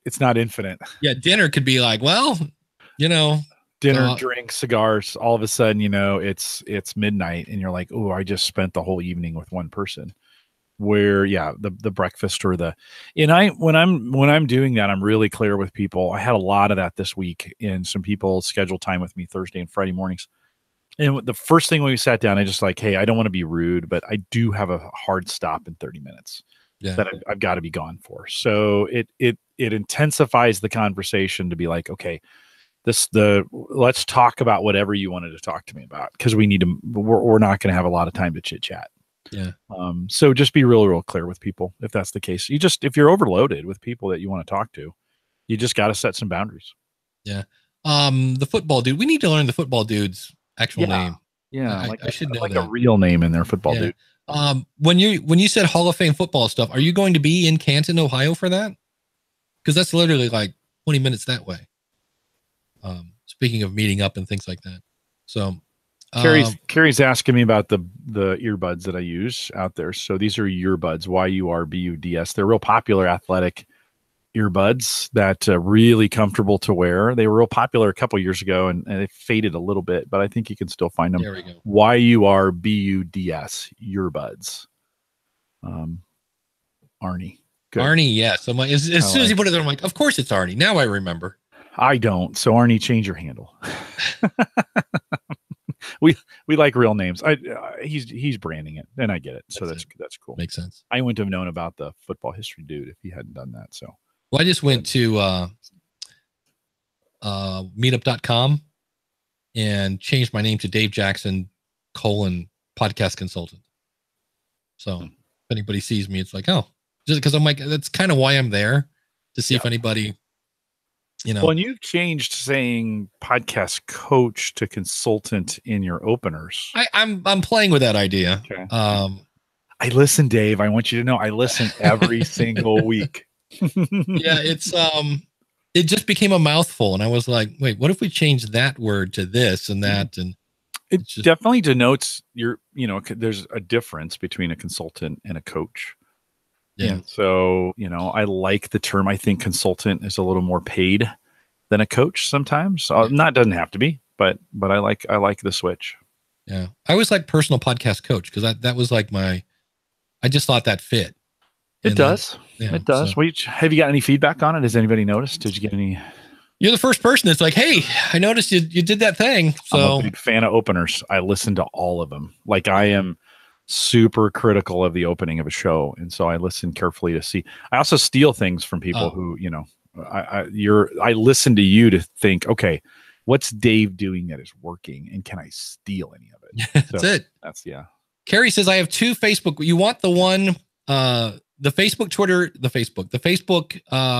It's not infinite. Yeah. Dinner could be like, well, dinner, drinks, cigars, all of a sudden, it's midnight and you're like, oh, I just spent the whole evening with one person. Where, yeah, the breakfast when I'm doing that, I'm really clear with people. I had a lot of that this week, and some people scheduled time with me Thursday and Friday mornings. And the first thing when we sat down, I just like, hey, I don't want to be rude, but I do have a hard stop in 30 minutes that I've got to be gone for. So it intensifies the conversation to be like, okay, let's talk about whatever you wanted to talk to me about, because we're not going to have a lot of time to chit chat. Yeah. So just be real clear with people if that's the case. If you're overloaded with people that you want to talk to, you just got to set some boundaries. Yeah. The football dude. We need to learn the football dude's actual name. Yeah. I should know like that. a real name in there, football dude. When you said Hall of Fame football stuff, are you going to be in Canton, Ohio for that? Because that's literally like 20 minutes that way. Speaking of meeting up and things like that. So Carrie's asking me about the earbuds that I use out there. So these are earbuds, YURBUDS. They're real popular athletic earbuds that really comfortable to wear. They were real popular a couple years ago, and they faded a little bit, but I think you can still find them. There we go. YURBUDS earbuds. Arnie. Good. Arnie, yes. I'm like, as soon as you put it there, I'm like, of course it's Arnie. Now I remember. I don't. So Arnie, change your handle. We like real names. He's branding it, and I get it. So that's cool. Makes sense. I wouldn't have known about the football history dude if he hadn't done that. So, well, I just went to meetup.com and changed my name to Dave Jackson podcast consultant. So if anybody sees me, it's like, oh, just because I'm like, that's kind of why I'm there, to see if anybody. Well, and you've changed saying podcast coach to consultant in your openers. I'm playing with that idea. Okay. I listen, Dave. I want you to know I listen every single week. Yeah, it's it just became a mouthful, and I was like, wait, what if we change that word to this and that? And it definitely denotes there's a difference between a consultant and a coach. Yeah. And so, I like the term. I think consultant is a little more paid than a coach sometimes. Doesn't have to be, but I like the switch. Yeah. I always like personal podcast coach, because that was like I just thought that fit. It does. It does. So, have you got any feedback on it? Has anybody noticed? Did you get any? You're the first person that's like, hey, I noticed you did that thing. So I'm a big fan of openers. I listen to all of them. Like, I am super critical of the opening of a show, and so I listen carefully to see. I also steal things from people who, I listen to you to think, okay, what's Dave doing that is working, and can I steal any of it? That's it. Carrie says, I have two Facebook. You want the one, the Facebook, Twitter, the Facebook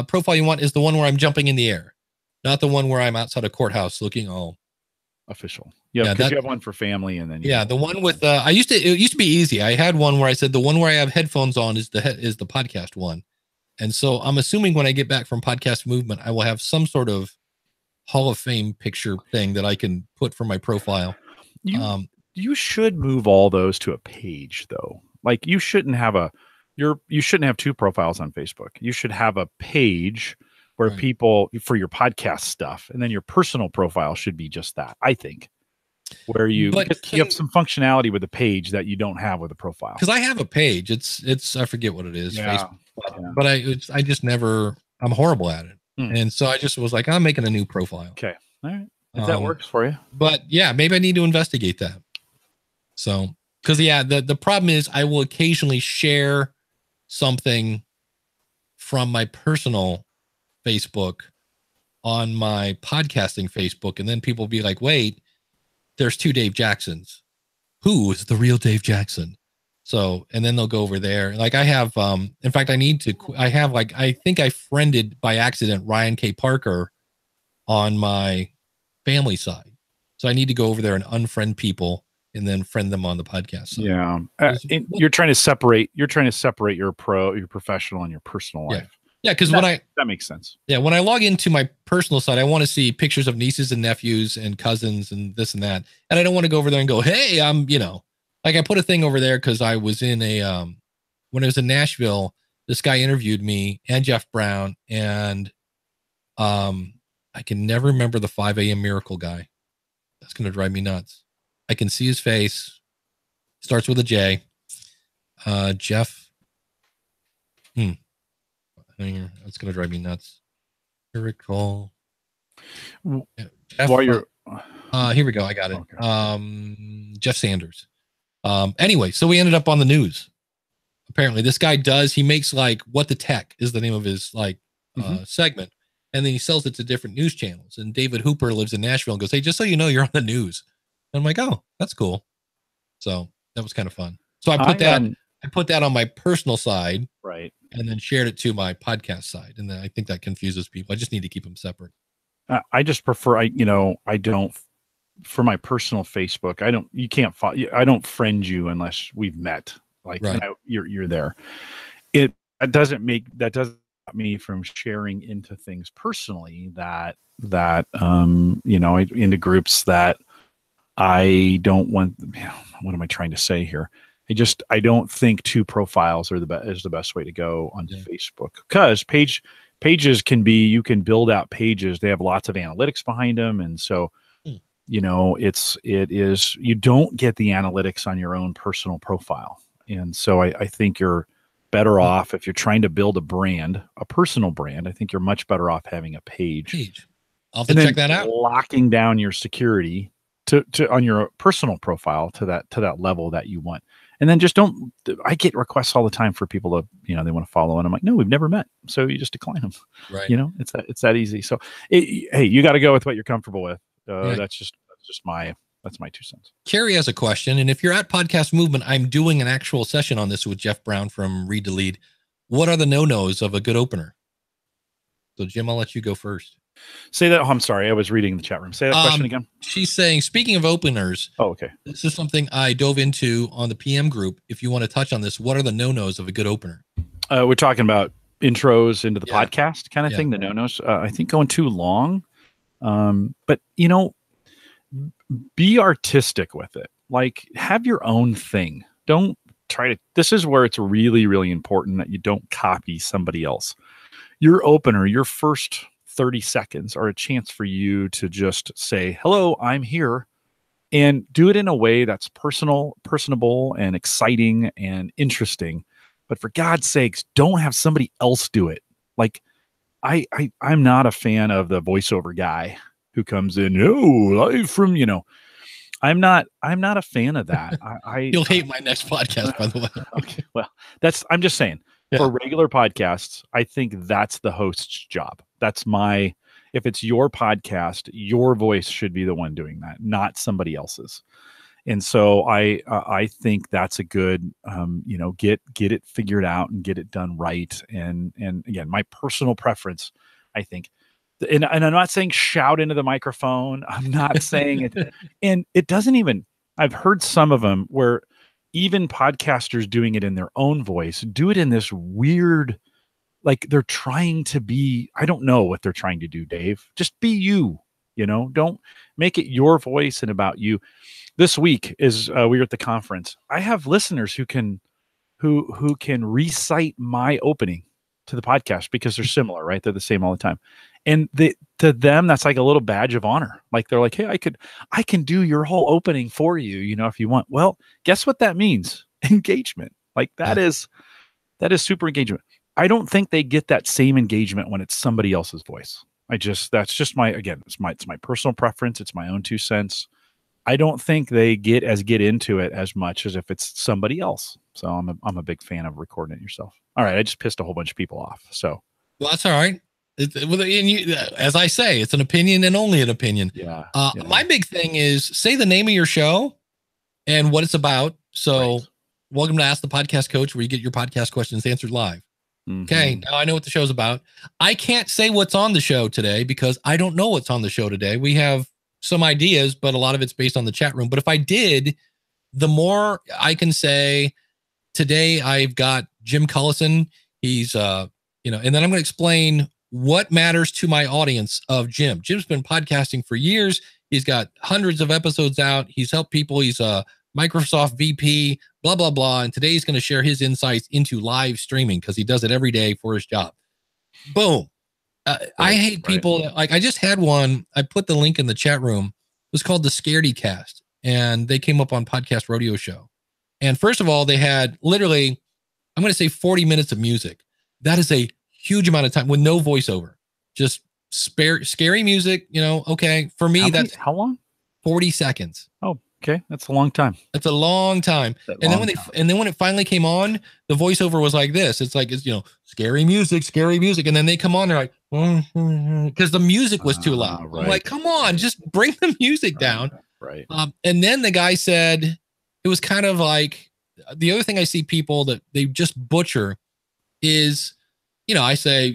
profile you want is the one where I'm jumping in the air, not the one where I'm outside a courthouse looking all official. Yeah, because you have one for family, and then the one with it used to be easy. I had one where I said the one where I have headphones on is the podcast one, and so I'm assuming when I get back from Podcast Movement, I will have some sort of Hall of Fame picture thing that I can put for my profile. You should move all those to a page, though. Like, you shouldn't have two profiles on Facebook. You should have a page where people for your podcast stuff, and then your personal profile should be just that, I think. Where you have some functionality with a page that you don't have with a profile. Because I have a page. It's I forget what it is. Yeah. Facebook. But I just never. I'm horrible at it, and so I just was like, I'm making a new profile. Okay, all right. If that works for you. But yeah, maybe I need to investigate that. So, because the problem is I will occasionally share something from my personal Facebook on my podcasting Facebook, and then people will be like, wait, there's two Dave Jacksons. Who is the real Dave Jackson? So, and then they'll go over there. Like I have, in fact, I think I friended by accident Ryan K. Parker on my family side. So I need to go over there and unfriend people and then friend them on the podcast side. Yeah. You're trying to separate your professional and your personal life. Yeah. Cause that makes sense. Yeah. When I log into my personal side, I want to see pictures of nieces and nephews and cousins and this and that. And I don't want to go over there and go, hey, like I put a thing over there because I was in when I was in Nashville, this guy interviewed me and Jeff Brown, and I can never remember the 5 a.m. Miracle guy. That's going to drive me nuts. I can see his face. Starts with a J. Jeff. That's going to drive me nuts. Miracle. Jeff, While you're here we go. I got it. Okay. Jeff Sanders. Anyway, so we ended up on the news. Apparently this guy he makes like What the Tech is the name of his segment. And then he sells it to different news channels. And David Hooper lives in Nashville and goes, hey, just so you know, you're on the news. And I'm like, oh, that's cool. So that was kind of fun. So I put that on my personal side. Right. And then shared it to my podcast side. And then I think that confuses people. I just need to keep them separate. I just prefer, I don't, for my personal Facebook, I don't friend you unless we've met. Like right. You're there. That doesn't stop me from sharing into things personally that into groups that I don't want. What am I trying to say here? I don't think two profiles is the best way to go on Facebook, because pages you can build out pages. They have lots of analytics behind them. And so, you don't get the analytics on your own personal profile. And so I think you're better off if you're trying to build a personal brand. I think you're much better off having a page. I'll have to check that out. Locking down your security to on your personal profile to that level that you want. And then I get requests all the time for people to, they want to follow. And I'm like, no, we've never met. So you just decline them. Right. It's that easy. So hey, you got to go with what you're comfortable with. That's my 2 cents. Carrie has a question. And if you're at Podcast Movement, I'm doing an actual session on this with Jeff Brown from Read to Lead. What are the no-nos of a good opener? So Jim, I'll let you go first. Say that. Oh, I'm sorry. I was reading the chat room. Say that question again. She's saying, speaking of openers. Oh, okay. This is something I dove into on the PM group. If you want to touch on this, what are the no-nos of a good opener? We're talking about intros into the podcast kind of thing. The no-nos, I think going too long. But be artistic with it. Like, have your own thing. Don't try to, this is where it's really, really important that you don't copy somebody else. Your opener, your first 30 seconds are a chance for you to just say, hello, I'm here, and do it in a way that's personable and exciting and interesting. But for God's sakes, don't have somebody else do it. Like, I'm not a fan of the voiceover guy who comes in, live from, I'm not a fan of that. You'll hate my next podcast, by the way. Okay. Well, I'm just saying, for regular podcasts, I think that's the host's job. If it's your podcast, your voice should be the one doing that, not somebody else's. And so I think that's a good, get it figured out and get it done right. And again, my personal preference, I think, and I'm not saying shout into the microphone. I'm not saying it. And it doesn't even, I've heard some of them where even podcasters doing it in their own voice, do it in this weird, like they're trying to be, I don't know what they're trying to do, Dave. Just be you, don't make it your voice and about you. This week is we were at the conference. I have listeners who can recite my opening to the podcast because they're similar, right? They're the same all the time. And to them, that's like a little badge of honor. Like they're like, hey, I can do your whole opening for you, if you want. Well, guess what that means? Engagement. Like that is super engagement. I don't think they get that same engagement when it's somebody else's voice. That's just it's my personal preference. It's my own 2 cents. I don't think they get into it as much as if it's somebody else. So I'm a big fan of recording it yourself. All right. I just pissed a whole bunch of people off. So. Well, that's all right. As I say, it's an opinion and only an opinion. Yeah. My big thing is say the name of your show and what it's about. So welcome to Ask the Podcast Coach, where you get your podcast questions answered live. Okay, now I know what the show's about. I can't say what's on the show today because I don't know what's on the show today. We have some ideas, but a lot of it's based on the chat room. But if I did, the more I can say. Today I've got Jim Collison. He's and then I'm going to explain what matters to my audience of Jim. Jim's been podcasting for years. He's got hundreds of episodes out. He's helped people. He's a Microsoft VP, blah, blah, blah. And today he's going to share his insights into live streaming because he does it every day for his job. Boom. I hate people that, like, I just had one. I put the link in the chat room. It was called the Scaredy Cast, and they came up on Podcast Rodeo Show. And first of all, they had literally, I'm going to say 40 minutes of music. That is a huge amount of time with no voiceover, just scary music. Okay. For me, that's how long? 40 seconds. Oh, okay. That's a long time. That's a long time. And then when it finally came on, the voiceover was like this. It's like, scary music. And then they come on, they're like, because the music was too loud. Right. I'm like, come on, just bring the music down. Right. And then the guy said, it was kind of like the other thing I see people that they just butcher is, I say,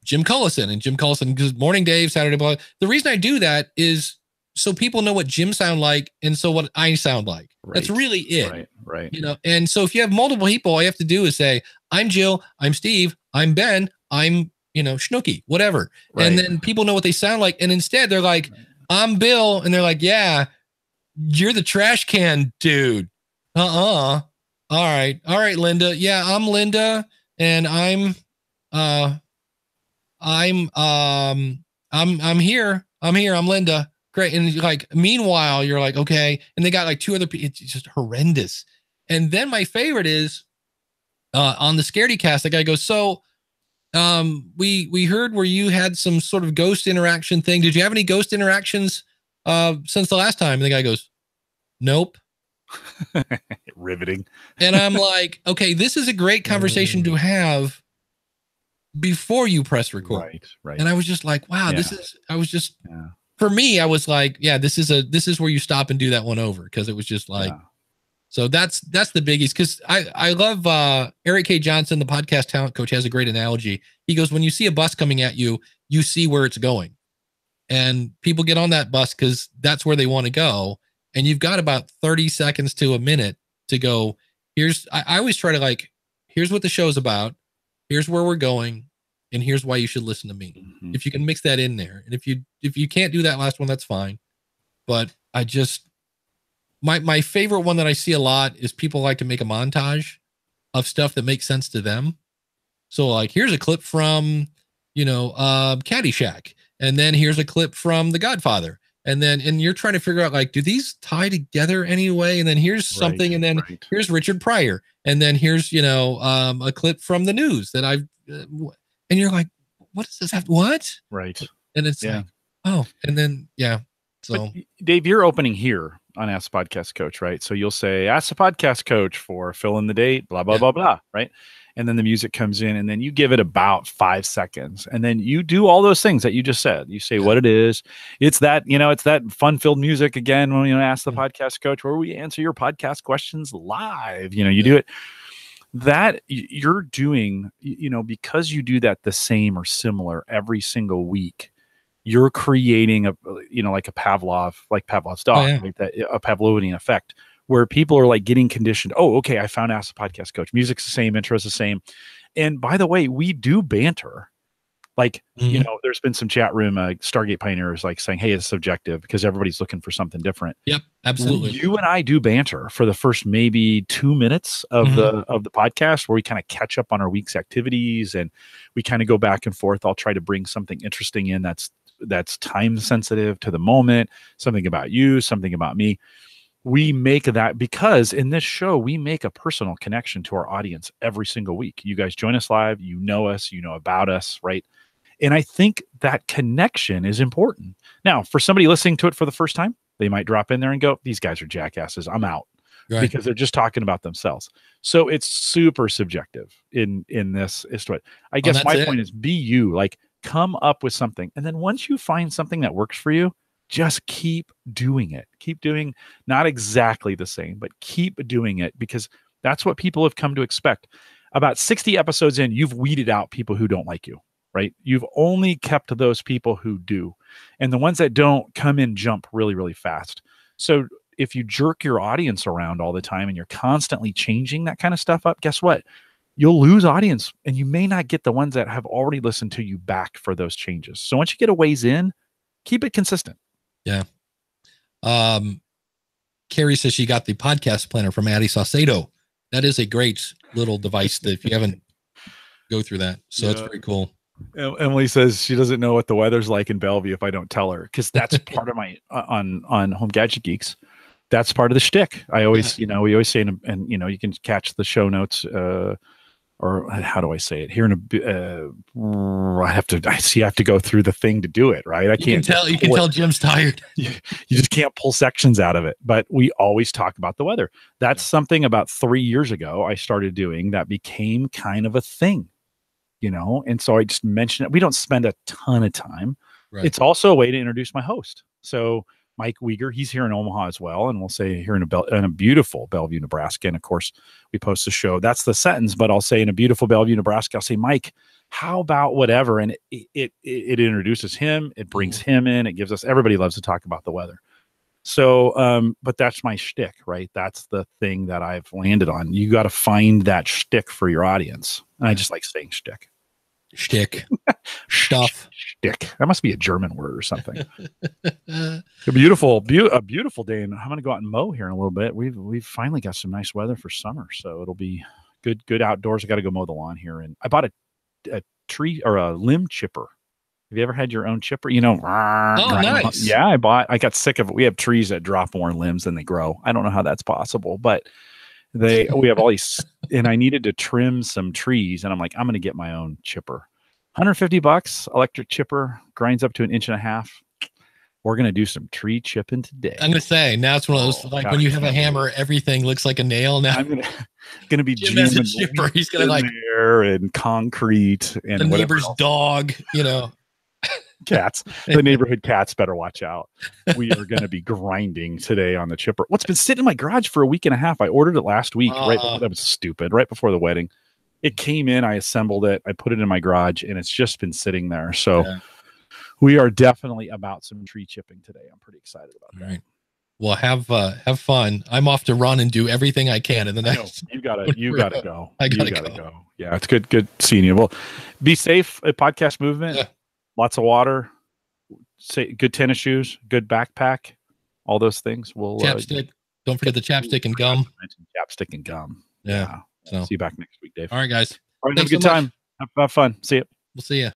Jim Collison and Jim Collison, Good Morning Dave, Saturday Blah. The reason I do that is so people know what Jim sound like and so what I sound like. Right. That's really it. Right. And so if you have multiple people, all you have to do is say, I'm Jill, I'm Steve, I'm Ben, I'm, Schnooky, whatever. Right. And then people know what they sound like. And instead they're like, I'm Bill. And they're like, yeah, you're the trash can dude. All right, Linda. Yeah, I'm Linda, and I'm here. I'm Linda. Great. And like, meanwhile, you're like, okay. And they got like two other people. It's just horrendous. And then my favorite is on the Scaredy Cast, the guy goes, so we heard where you had some sort of ghost interaction thing. Did you have any ghost interactions since the last time? And the guy goes, nope. Riveting. And I'm like, okay, this is a great conversation to have before you press record. Right. And I was just like, wow, for me, I was like, yeah, this is where you stop and do that one over. Cause it was just like, so that's the biggies. Cause I love Eric K. Johnson, the podcast talent coach, has a great analogy. He goes, when you see a bus coming at you, you see where it's going, and people get on that bus cause that's where they want to go. And you've got about 30 seconds to a minute to go. I always try to like, here's what the show's about. Here's where we're going. And here's why you should listen to me. Mm-hmm. If you can mix that in there. And if you can't do that last one, that's fine. But I just, my favorite one that I see a lot is people like to make a montage of stuff that makes sense to them. So like, here's a clip from, Caddyshack. And then here's a clip from The Godfather. And you're trying to figure out like, do these tie together anyway? And then here's something, and then here's Richard Pryor, and then here's a clip from the news that I've, and you're like, what does this have? What? Right. And it's like, oh, and then So, but Dave, you're opening here on Ask the Podcast Coach, right? So you'll say, Ask the Podcast Coach for fill in the date, blah blah blah blah, right? And then the music comes in, and then you give it about 5 seconds, and then you do all those things that you just said. You say what it is. It's that, it's that fun-filled music again when Ask the Podcast Coach, where we answer your podcast questions live. You do it. That you're doing, because you do that the same or similar every single week, you're creating like Pavlov's dog, like that, a Pavlovian effect, where people are like getting conditioned. Oh, okay, I found Ask the Podcast Coach. Music's the same, intro's the same. And by the way, we do banter. Like, there's been some chat room, Stargate Pioneers, like saying, hey, it's subjective because everybody's looking for something different. Yep, absolutely. You and I do banter for the first maybe 2 minutes of the podcast, where we kind of catch up on our week's activities, and we kind of go back and forth. I'll try to bring something interesting in that's time sensitive to the moment, something about you, something about me. We make that because in this show, we make a personal connection to our audience every single week. You guys join us live, you know us, you know about us, right? And I think that connection is important. Now, for somebody listening to it for the first time, they might drop in there and go, these guys are jackasses, I'm out. Right. Because they're just talking about themselves. So it's super subjective in this. I guess my point is, be you. Like, Come up with something. And then once you find something that works for you, just keep doing it. Keep doing not exactly the same, but keep doing it, because that's what people have come to expect. About 60 episodes in, you've weeded out people who don't like you, right? You've only kept those people who do. And the ones that don't come in jump really, really fast. So if you jerk your audience around all the time and you're constantly changing that kind of stuff up, guess what? You'll lose audience, and you may not get the ones that have already listened to you back for those changes. So once you get a ways in, keep it consistent. Yeah. Carrie says she got the podcast planner from Addie Saucedo. That is a great little device that if you haven't go through that. So that's very cool. Emily says she doesn't know what the weather's like in Bellevue if I don't tell her, because that's part of my on Home Gadget Geeks. That's part of the shtick. I always, we always say, and you can catch the show notes, or how do I say it here in I have to go through the thing to do it. Right. You can tell Jim's tired. You just can't pull sections out of it, but we always talk about the weather. That's something about 3 years ago I started doing that became kind of a thing, and so I just mentioned it. We don't spend a ton of time. Right. It's also a way to introduce my host. So Mike Uyghur, he's here in Omaha as well, and we'll say here in a beautiful Bellevue, Nebraska. And of course, we post the show. That's the sentence, but I'll say in a beautiful Bellevue, Nebraska. I'll say, Mike, how about whatever? And it introduces him. It brings him in. It gives us. Everybody loves to talk about the weather. So, but that's my shtick, right? That's the thing that I've landed on. You got to find that shtick for your audience. And I just like saying shtick. Shtick. Stuff. Shtick. That must be a German word or something. A beautiful day, and I'm going to go out and mow here in a little bit. We've finally got some nice weather for summer, so it'll be good outdoors. I got to go mow the lawn here, and I bought a tree or a limb chipper. Have you ever had your own chipper? Nice. Yeah, I got sick of it. We have trees that drop more limbs than they grow. I don't know how that's possible, but we have all these, and I needed to trim some trees, and I'm like, I'm going to get my own chipper. $150, electric chipper, grinds up to 1.5 inches. We're going to do some tree chipping today. I'm going to say, now it's one of those, when you have a hammer, everything looks like a nail. Now I'm going to be Jim has a chipper. He's going to like there and concrete and the neighbor's dog, cats. The neighborhood cats better watch out. We are going to be grinding today on the chipper. What's been sitting in my garage for 1.5 weeks. I ordered it last week. That was stupid. Right before the wedding, it came in. I assembled it. I put it in my garage, and it's just been sitting there. So we are definitely about some tree chipping today. I'm pretty excited about that. Right. Well, have fun. I'm off to run and do everything I can in the next. You gotta go. I gotta go. Yeah, it's good seeing you. Well, be safe at Podcast Movement. Yeah. Lots of water, good tennis shoes, good backpack, all those things. Chapstick. Don't forget the chapstick and gum. Chapstick and gum. Yeah. So see you back next week, Dave. All right, guys. All right, have a good time. Have fun. See you. We'll see you.